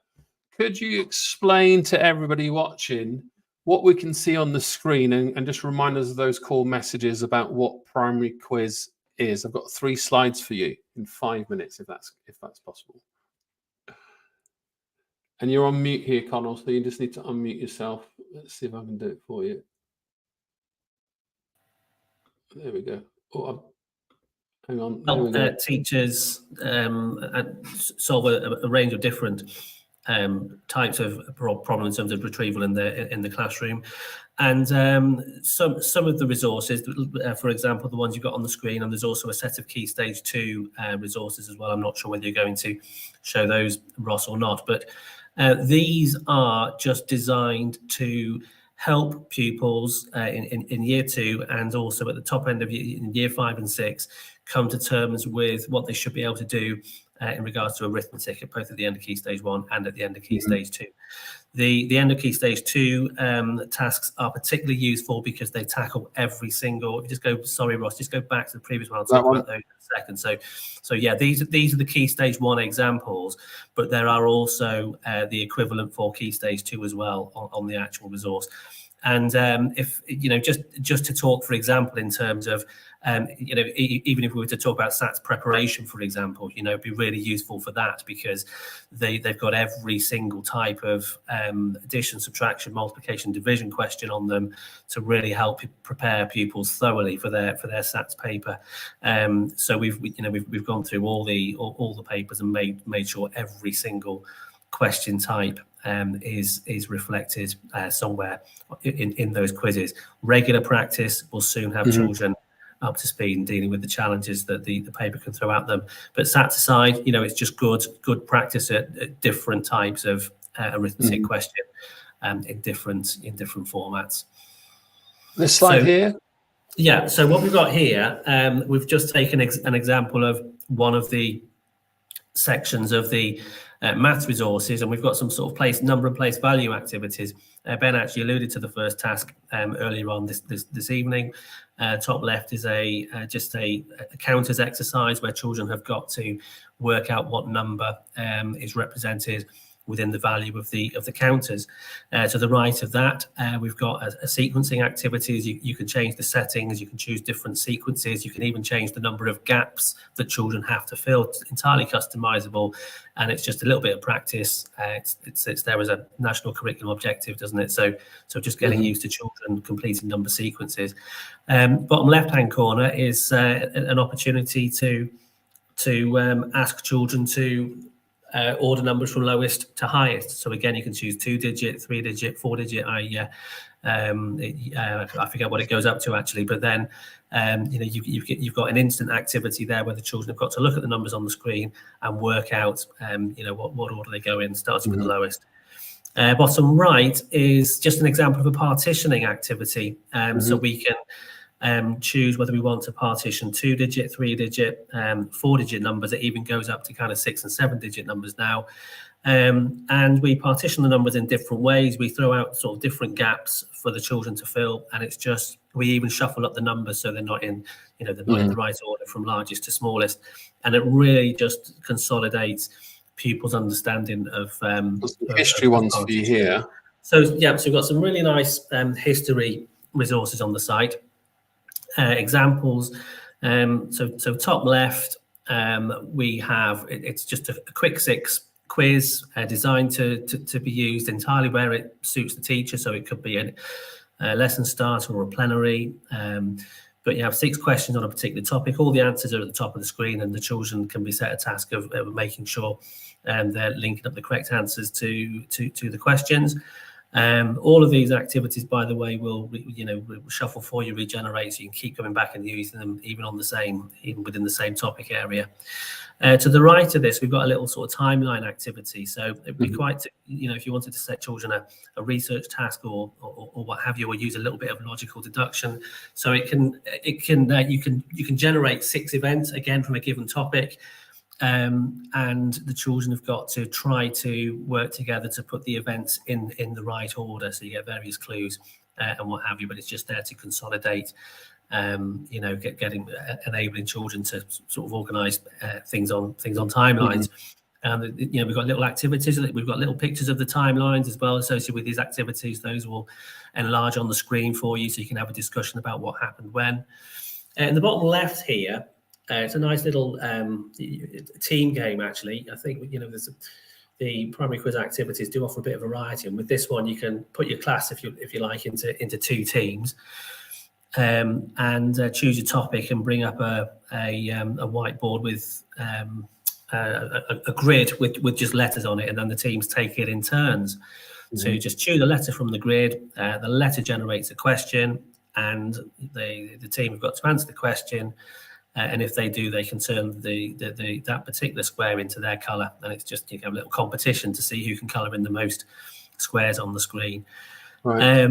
could you explain to everybody watching what we can see on the screen and just remind us of those core messages about what Primary Quiz is? I've got 3 slides for you in 5 minutes, if that's possible. And you're on mute here, Connell, so you just need to unmute yourself. Let's see if I can do it for you. There we go. Oh, hang on. There we go. Teachers solve a range of different types of problems in terms of retrieval in the classroom, and some of the resources, for example, the ones you've got on the screen, and there's also a set of Key Stage 2 resources as well. I'm not sure whether you're going to show those, Ross, or not, but these are just designed to help pupils in year 2 and also at the top end of year 5 and 6 come to terms with what they should be able to do in regards to arithmetic, both at the end of Key Stage 1 and at the end of Key Stage 2. The end of Key Stage 2 tasks are particularly useful because they tackle every single. If you just go, sorry, Ross, just go back to the previous one. I'll talk about those in a second. So yeah, these are the Key Stage 1 examples, but there are also the equivalent for Key Stage 2 as well on the actual resource. And if just to talk, for example, in terms of even if we were to talk about SATs preparation, for example, it'd be really useful for that because they've got every single type of addition, subtraction, multiplication, division question on them to really help prepare pupils thoroughly for their SATs paper. So we've gone through all the papers and made sure every single question type is reflected somewhere in those quizzes. Regular practice will soon have children up to speed and dealing with the challenges that the paper can throw at them. But SAT aside, it's just good practice at different types of arithmetic question in different formats. This slide here. Yeah. So what we've got here, we've just taken an example of one of the sections of the maths resources, and we've got some sort of number and place value activities. Ben actually alluded to the first task earlier on this evening. Top left is just a counters exercise where children have got to work out what number is represented within the value of the counters. To the right of that, we've got a sequencing activities. You can change the settings, you can choose different sequences, you can even change the number of gaps that children have to fill. It's entirely customizable, and it's just a little bit of practice. It's there as a national curriculum objective, doesn't it? So just getting used to children completing number sequences. Bottom left-hand corner is an opportunity to ask children to order numbers from lowest to highest. So again, you can choose 2-digit, 3-digit, 4-digit. I forget what it goes up to actually, but then you've got an instant activity there where the children have got to look at the numbers on the screen and work out what order they go in, starting with the lowest. Bottom right is just an example of a partitioning activity. So we can choose whether we want to partition 2-digit, 3-digit, 4-digit numbers. It even goes up to kind of 6- and 7-digit numbers now. And we partition the numbers in different ways. We throw out sort of different gaps for the children to fill, and it's just we even shuffle up the numbers so they're not in in the right order from largest to smallest, and it really just consolidates pupils' understanding of history ones for you here. So yeah, so we've got some really nice history resources on the site. Examples. So top left, we have it's just a quick 6 quiz designed to be used entirely where it suits the teacher. So it could be a lesson starter or a plenary. But you have 6 questions on a particular topic. All the answers are at the top of the screen, and the children can be set a task of making sure they're linking up the correct answers to the questions. All of these activities, by the way, will shuffle for you, regenerate, so you can keep coming back and using them even within the same topic area. To the right of this, we've got a little sort of timeline activity. So it'd be quite, if you wanted to set children a research task or what have you, or use a little bit of logical deduction. So you can generate 6 events again from a given topic. And the children have got to try to work together to put the events in the right order. So you get various clues and what have you, but it's just there to consolidate, enabling children to sort of organise things on timelines. And we've got little activities. We've got little pictures of the timelines as well associated with these activities. Those will enlarge on the screen for you, so you can have a discussion about what happened when. In the bottom left here, it's a nice little team game. Actually, I think the primary quiz activities do offer a bit of variety, and with this one, you can put your class, if you like, into two teams. And choose a topic and bring up a whiteboard with a grid with just letters on it, and then the teams take it in turns. Mm-hmm. So you just choose a letter from the grid. The letter generates a question, and the team have got to answer the question. And if they do, they can turn that particular square into their colour, and it's just a little competition to see who can colour in the most squares on the screen. Right.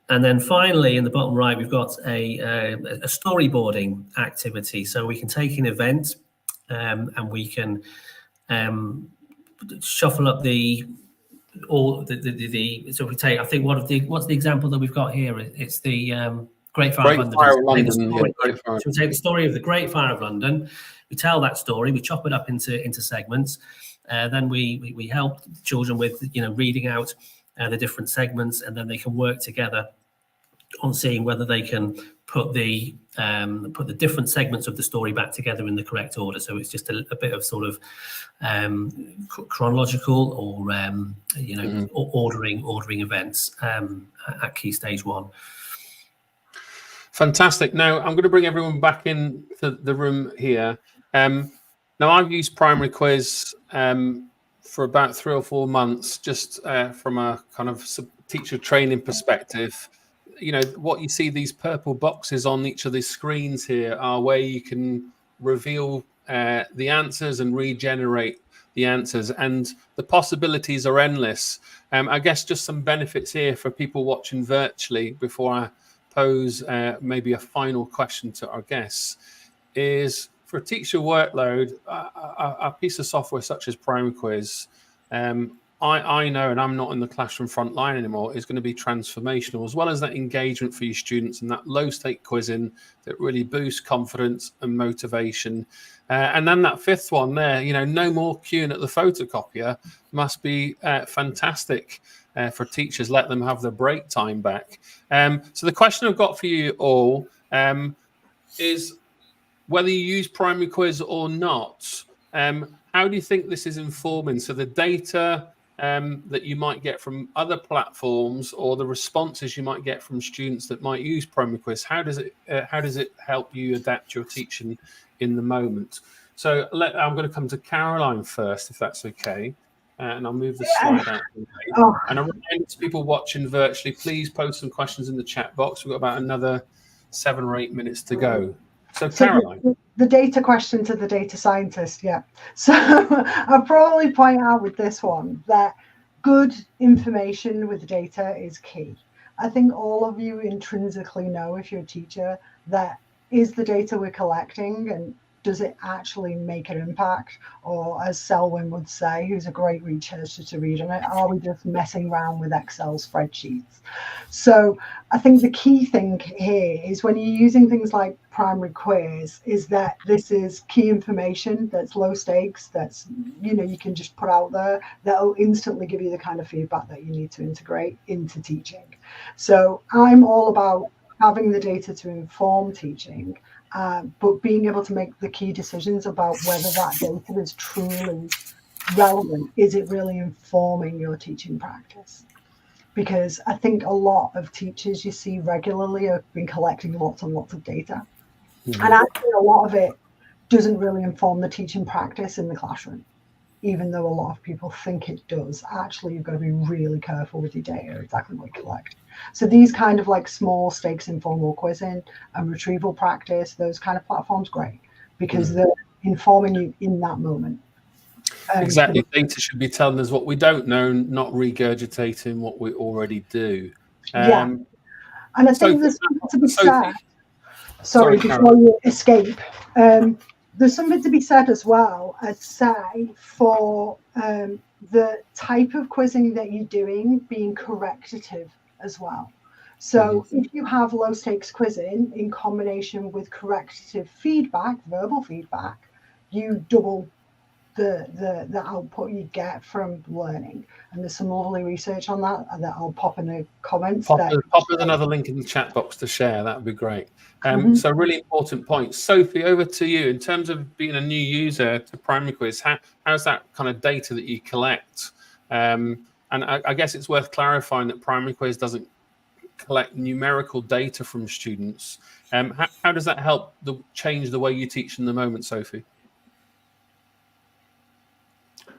And then finally, in the bottom right, we've got a storyboarding activity. So we can take an event and we can shuffle up so we take, I think, what's the example that we've got here? It's the Great Fire of London. So we take the story of the Great Fire of London. We tell that story. We chop it up into segments. Then we help children with reading out the different segments, and then they can work together on seeing whether they can put the different segments of the story back together in the correct order. So it's just a bit of sort of chronological or ordering events at Key Stage 1. Fantastic. Now I'm going to bring everyone back in to the room here. Now I've used Primary Quiz for about 3 or 4 months, just from a kind of teacher training perspective. What you see, these purple boxes on each of the screens here are where you can reveal the answers and regenerate the answers, and the possibilities are endless. I guess just some benefits here for people watching virtually before I pose maybe a final question to our guests is, for teacher workload, a piece of software such as Primary Quiz, I know, and I'm not in the classroom front line anymore, is going to be transformational, as well as that engagement for your students and that low-stake quizzing that really boosts confidence and motivation. And then that fifth one there, no more queuing at the photocopier, must be fantastic for teachers. Let them have their break time back. So the question I've got for you all is, whether you use Primary Quiz or not, how do you think this is informing? So the data that you might get from other platforms, or the responses you might get from students that might use Primary Quiz, how does it help you adapt your teaching in the moment? So I'm going to come to Caroline first, if that's okay, and I'll move the slide out. And I'm reminding to people watching virtually, please post some questions in the chat box. We've got about another 7 or 8 minutes to go. So Caroline. The data question to the data scientist, yeah. So I'll probably point out with this one that good information with data is key. I think all of you intrinsically know, if you're a teacher, that is the data we're collecting, and does it actually make an impact? Or, as Selwyn would say, who's a great researcher to read on it, are we just messing around with Excel spreadsheets? So I think the key thing here is, when you're using things like Primary Quiz, is that this is key information that's low stakes, that's you can just put out there, that will instantly give you the kind of feedback that you need to integrate into teaching. So I'm all about having the data to inform teaching, but being able to make the key decisions about whether that data is truly relevant. Is it really informing your teaching practice? Because I think a lot of teachers you see regularly have been collecting lots and lots of data. Mm-hmm. And actually a lot of it doesn't really inform the teaching practice in the classroom, even though a lot of people think it does. Actually, you've got to be really careful with your data, exactly what you collect. So these kind of like small stakes informal quizzing and retrieval practice, those kind of platforms, great, because they're informing you in that moment. Exactly. Data should be telling us what we don't know, not regurgitating what we already do. And I think there's something to be said. Sorry, before you escape. There's something to be said as well, I'd say, for the type of quizzing that you're doing being correctative as well. So if you have low stakes quizzing in combination with correctative feedback, verbal feedback, you double the output you get from learning. And there's some lovely research on that I'll pop in the comments. Pop with another link in the chat box to share. That would be great. So really important point. Sophie, over to you. In terms of being a new user to Primary Quiz, how's that kind of data that you collect? And I guess it's worth clarifying that Primary Quiz doesn't collect numerical data from students. How does that help change the way you teach in the moment, Sophie?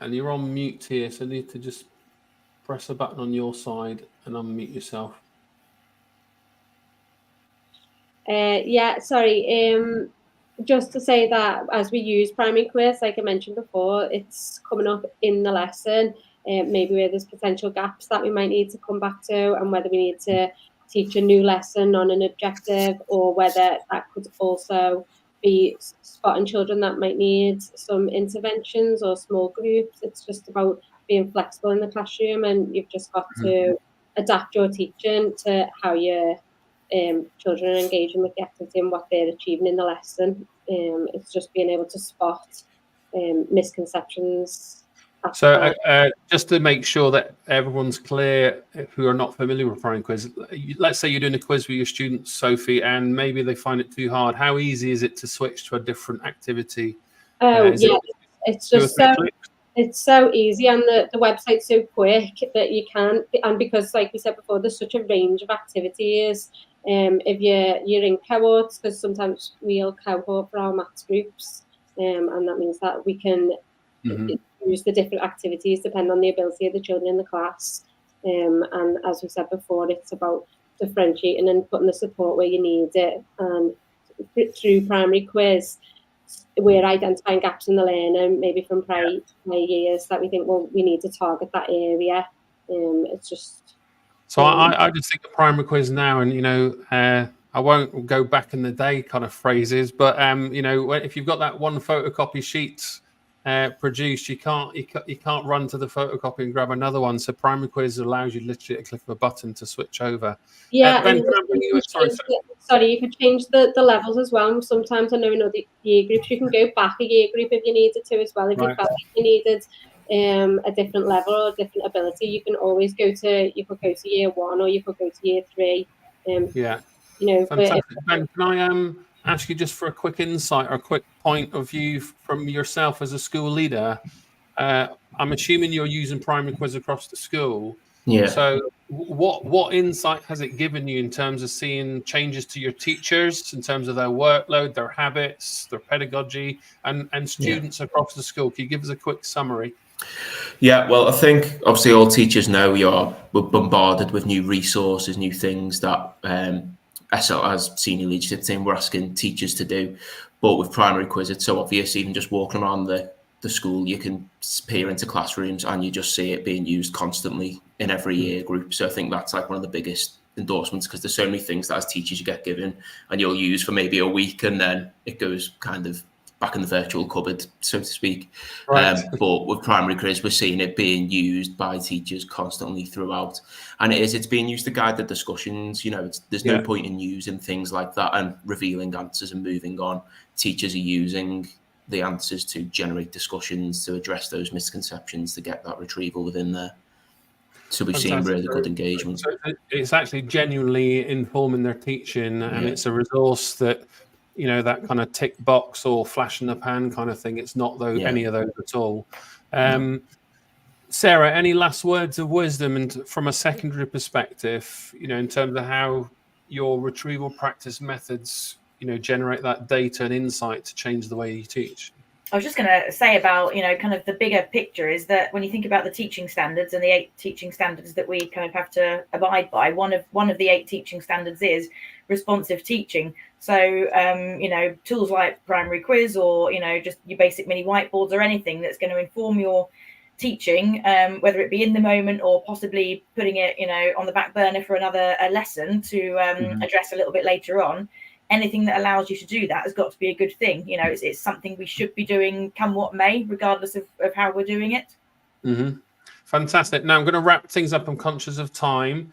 And you're on mute here, so you need to just press a button on your side and unmute yourself. Yeah, sorry. Just to say that as we use Primary Quiz, like I mentioned before, it's coming up in the lesson, maybe where there's potential gaps that we might need to come back to, and whether we need to teach a new lesson on an objective, or whether that could also be spotting children that might need some interventions or small groups. It's just about being flexible in the classroom, and you've just got to adapt your teaching to how your children are engaging with the activity and what they're achieving in the lesson. It's just being able to spot misconceptions. So just to make sure that everyone's clear who are not familiar with Primary Quiz, let's say you're doing a quiz with your students, Sophie, and maybe they find it too hard. How easy is it to switch to a different activity? It's just it's so easy, and the website's so quick that you can, and because like we said before, there's such a range of activities. If you're in cohorts, because sometimes we'll cohort for our maths groups, and that means that we can use the different activities depending on the ability of the children in the class. And as we said before, it's about differentiating and putting the support where you need it. And through Primary Quiz, we're identifying gaps in the learning, maybe from prior years, that we think, well, we need to target that area. It's just... So I just think of Primary Quiz now, and, you know, I won't go back in the day kind of phrases, but, you know, if you've got that one photocopy sheet produced, you can't run to the photocopy and grab another one. So Primary Quiz allows you literally to click of a button to switch over. Yeah, Ben, sorry, you could change the levels as well. Sometimes I know in other year groups you can go back a year group if you needed to as well. If you felt like you needed a different level or a different ability, you can always go to year 1 or you could go to year 3. Yeah, you know. Fantastic. Ben, can I ask you just for a quick insight or a quick point of view from yourself as a school leader? I'm assuming you're using Primary Quiz across the school. Yeah. So what insight has it given you in terms of seeing changes to your teachers, in terms of their workload, their habits, their pedagogy, and students across the school? Can you give us a quick summary? Yeah, well, I think obviously all teachers know we're bombarded with new resources, new things that as senior leadership team we're asking teachers to do. But with Primary Quiz, it's so obvious. Even just walking around the school, you can peer into classrooms and you just see it being used constantly in every year group. So I think that's like one of the biggest endorsements, because there's so many things that as teachers you get given and you'll use for maybe a week, and then it goes kind of back in the virtual cupboard, so to speak. Right. But with Primary Quiz, we're seeing it being used by teachers constantly throughout, and it's being used to guide the discussions. You know, there's no point in using things like that and revealing answers and moving on. Teachers are using the answers to generate discussions, to address those misconceptions, to get that retrieval within there. So we've seen really good engagement. So it's actually genuinely informing their teaching, and it's a resource that, you know, that kind of tick box or flash in the pan kind of thing. It's not any of those at all. Sarah, any last words of wisdom and from a secondary perspective, you know, in terms of how your retrieval practice methods, you know, generate that data and insight to change the way you teach? I was just going to say about, you know, kind of the bigger picture is that when you think about the teaching standards and the 8 teaching standards that we kind of have to abide by, one of the 8 teaching standards is responsive teaching. So, you know, tools like Primary Quiz or, you know, just your basic mini whiteboards or anything that's going to inform your teaching, whether it be in the moment or possibly putting it, you know, on the back burner for another lesson to address a little bit later on. Anything that allows you to do that has got to be a good thing. You know, it's something we should be doing come what may, regardless of how we're doing it. Fantastic. Now I'm going to wrap things up. I'm conscious of time.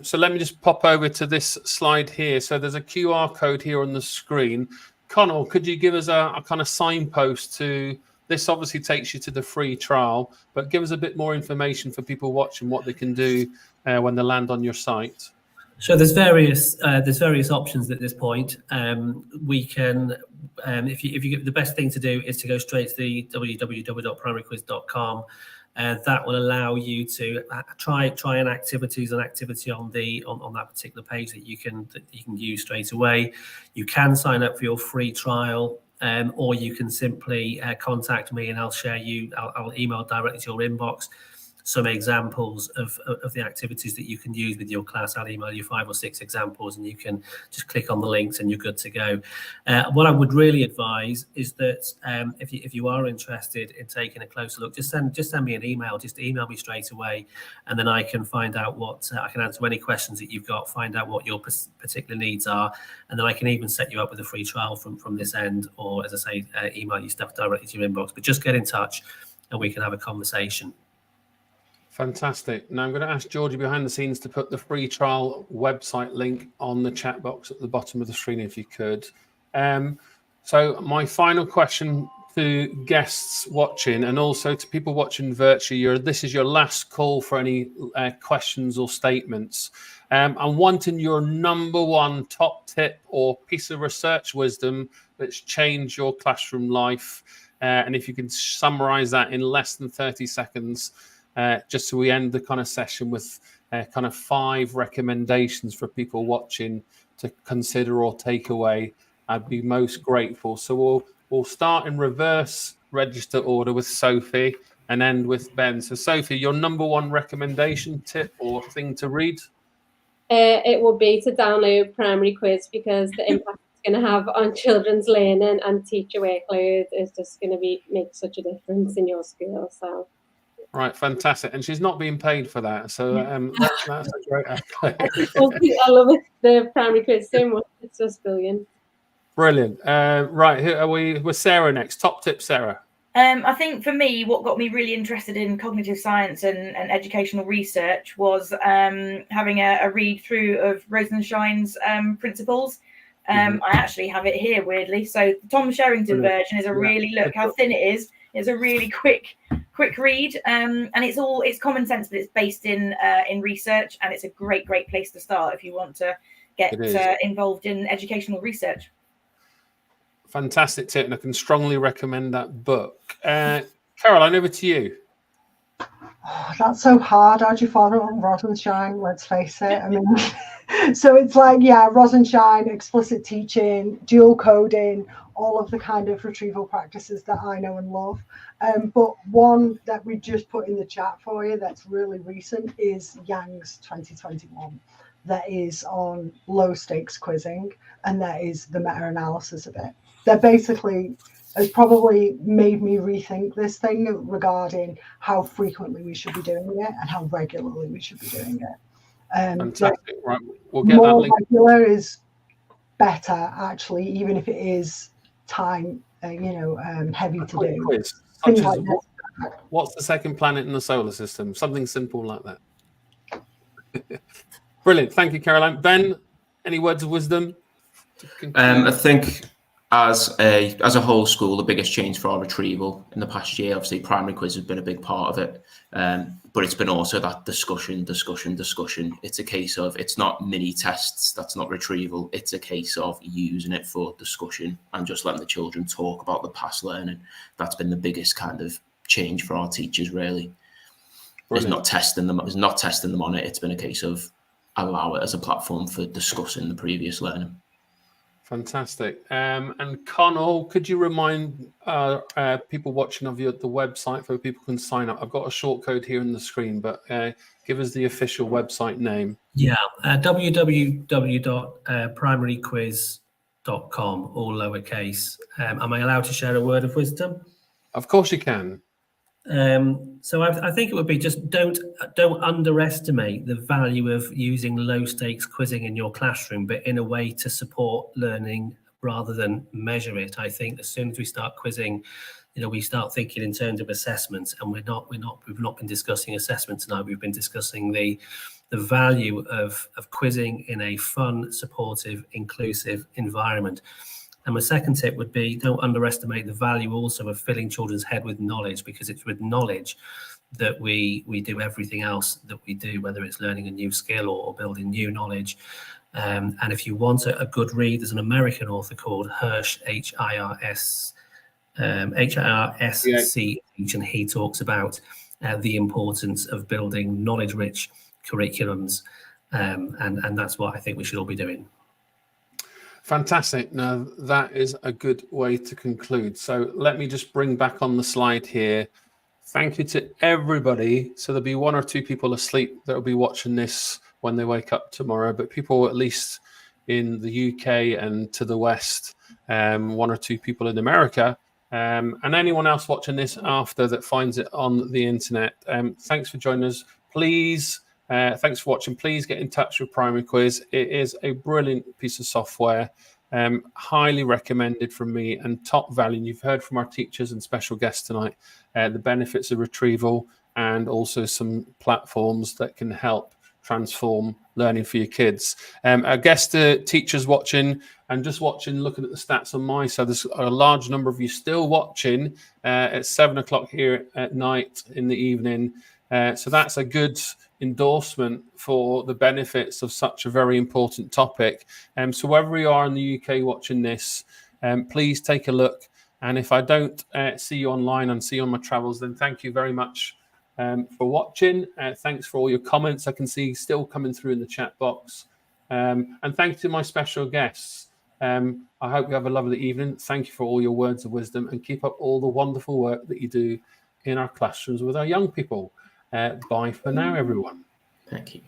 So let me just pop over to this slide here. So there's a QR code here on the screen. Connell, could you give us a kind of signpost to this obviously takes you to the free trial, but give us a bit more information for people watching what they can do when they land on your site. So there's various options at this point. We can, if you the best thing to do is to go straight to the www.primaryquiz.com. That will allow you to try an activity on that particular page that you can use straight away. You can sign up for your free trial, or you can simply contact me and I'll email directly to your inbox some examples of the activities that you can use with your class. I'll email you 5 or 6 examples and you can just click on the links and you're good to go. What I would really advise is that if you are interested in taking a closer look, just send me an email, just email me straight away, and then I can find out I can answer any questions that you've got, find out what your particular needs are, and then I can even set you up with a free trial from this end, or as I say, email you stuff directly to your inbox. But just get in touch and we can have a conversation. Fantastic. Now I'm going to ask Georgie behind the scenes to put the free trial website link on the chat box at the bottom of the screen, if you could. So my final question to guests watching and also to people watching virtually, this is your last call for any questions or statements. I'm wanting your number one top tip or piece of research wisdom that's changed your classroom life. And if you can summarize that in less than 30 seconds, just so we end the kind of session with kind of 5 recommendations for people watching to consider or take away, I'd be most grateful. So we'll start in reverse register order with Sophie and end with Ben. So Sophie, your number one recommendation, tip or thing to read? It would be to download Primary Quiz, because the impact it's going to have on children's learning and teacher workload is just going to make such a difference in your school. So. Right, fantastic. And she's not being paid for that. So that's a great I love it, the Primary Quiz so much. It's just brilliant. Brilliant. Right, who are we? With Sarah next. Top tip, Sarah. I think for me, what got me really interested in cognitive science and educational research was having a read through of Rosenshine's principles. I actually have it here, weirdly. So the Tom Sherrington version is look how thin it is. It's a really quick read, and it's common sense, but it's based in research, and it's a great place to start if you want to get involved in educational research. Fantastic tip, and I can strongly recommend that book. Caroline, over to you. Oh, that's so hard. How'd you follow on Rosenshine? Let's face it. I mean, so it's like, Rosenshine, explicit teaching, dual coding, all of the kind of retrieval practices that I know and love. But one that we just put in the chat for you that's really recent is Yang's 2021. That is on low stakes quizzing, and that is the meta-analysis of it. That basically has probably made me rethink this thing regarding how frequently we should be doing it and how regularly we should be doing it. Fantastic. Right, we'll get more that link. Regular is better, actually, even if it is time, heavy to do. Quiz, Things such like as this. what's the second planet in the solar system? Something simple like that. Brilliant. Thank you, Caroline. Ben, any words of wisdom? I think as a whole school, the biggest change for our retrieval in the past year, obviously Primary Quiz has been a big part of it, but it's been also that discussion. It's a case of, it's not mini tests, that's not retrieval, it's a case of using it for discussion and just letting the children talk about the past learning. That's been the biggest kind of change for our teachers, really. It's not testing them on it, it's been a case of allow it as a platform for discussing the previous learning. Fantastic. And Connell, could you remind people watching of the website so people can sign up? I've got a short code here on the screen, but give us the official website name. Yeah, www.primaryquiz.com, all lowercase. Am I allowed to share a word of wisdom? Of course you can. So I think it would be just don't underestimate the value of using low stakes quizzing in your classroom, but in a way to support learning rather than measure it. I think as soon as we start quizzing, we start thinking in terms of assessments, and we've not been discussing assessment tonight. We've been discussing the value of quizzing in a fun, supportive, inclusive environment. And my second tip would be, don't underestimate the value also of filling children's head with knowledge, because it's with knowledge that we do everything else that we do, whether it's learning a new skill or building new knowledge. And if you want a good read, there's an American author called Hirsch, Hirs, Hirsch, and he talks about the importance of building knowledge-rich curriculums, and that's what I think we should all be doing. Fantastic. Now, that is a good way to conclude. So let me just bring back on the slide here. Thank you to everybody. So there'll be 1 or 2 people asleep that will be watching this when they wake up tomorrow, but people at least in the UK and to the West, 1 or 2 people in America, and anyone else watching this after that finds it on the internet. Thanks for joining us. Please, thanks for watching. Please get in touch with Primary Quiz. It is a brilliant piece of software, highly recommended from me and top value. And you've heard from our teachers and special guests tonight, the benefits of retrieval and also some platforms that can help transform learning for your kids. I guess the teachers watching and just watching, looking at the stats on my side, there's a large number of you still watching at 7 o'clock here at night in the evening. So that's a good endorsement for the benefits of such a very important topic. So wherever you are in the UK watching this, please take a look. And if I don't see you online and see you on my travels, then thank you very much for watching. Thanks for all your comments. I can see still coming through in the chat box. And thank you to my special guests. I hope you have a lovely evening. Thank you for all your words of wisdom, and keep up all the wonderful work that you do in our classrooms with our young people. Bye for now, everyone. Thank you.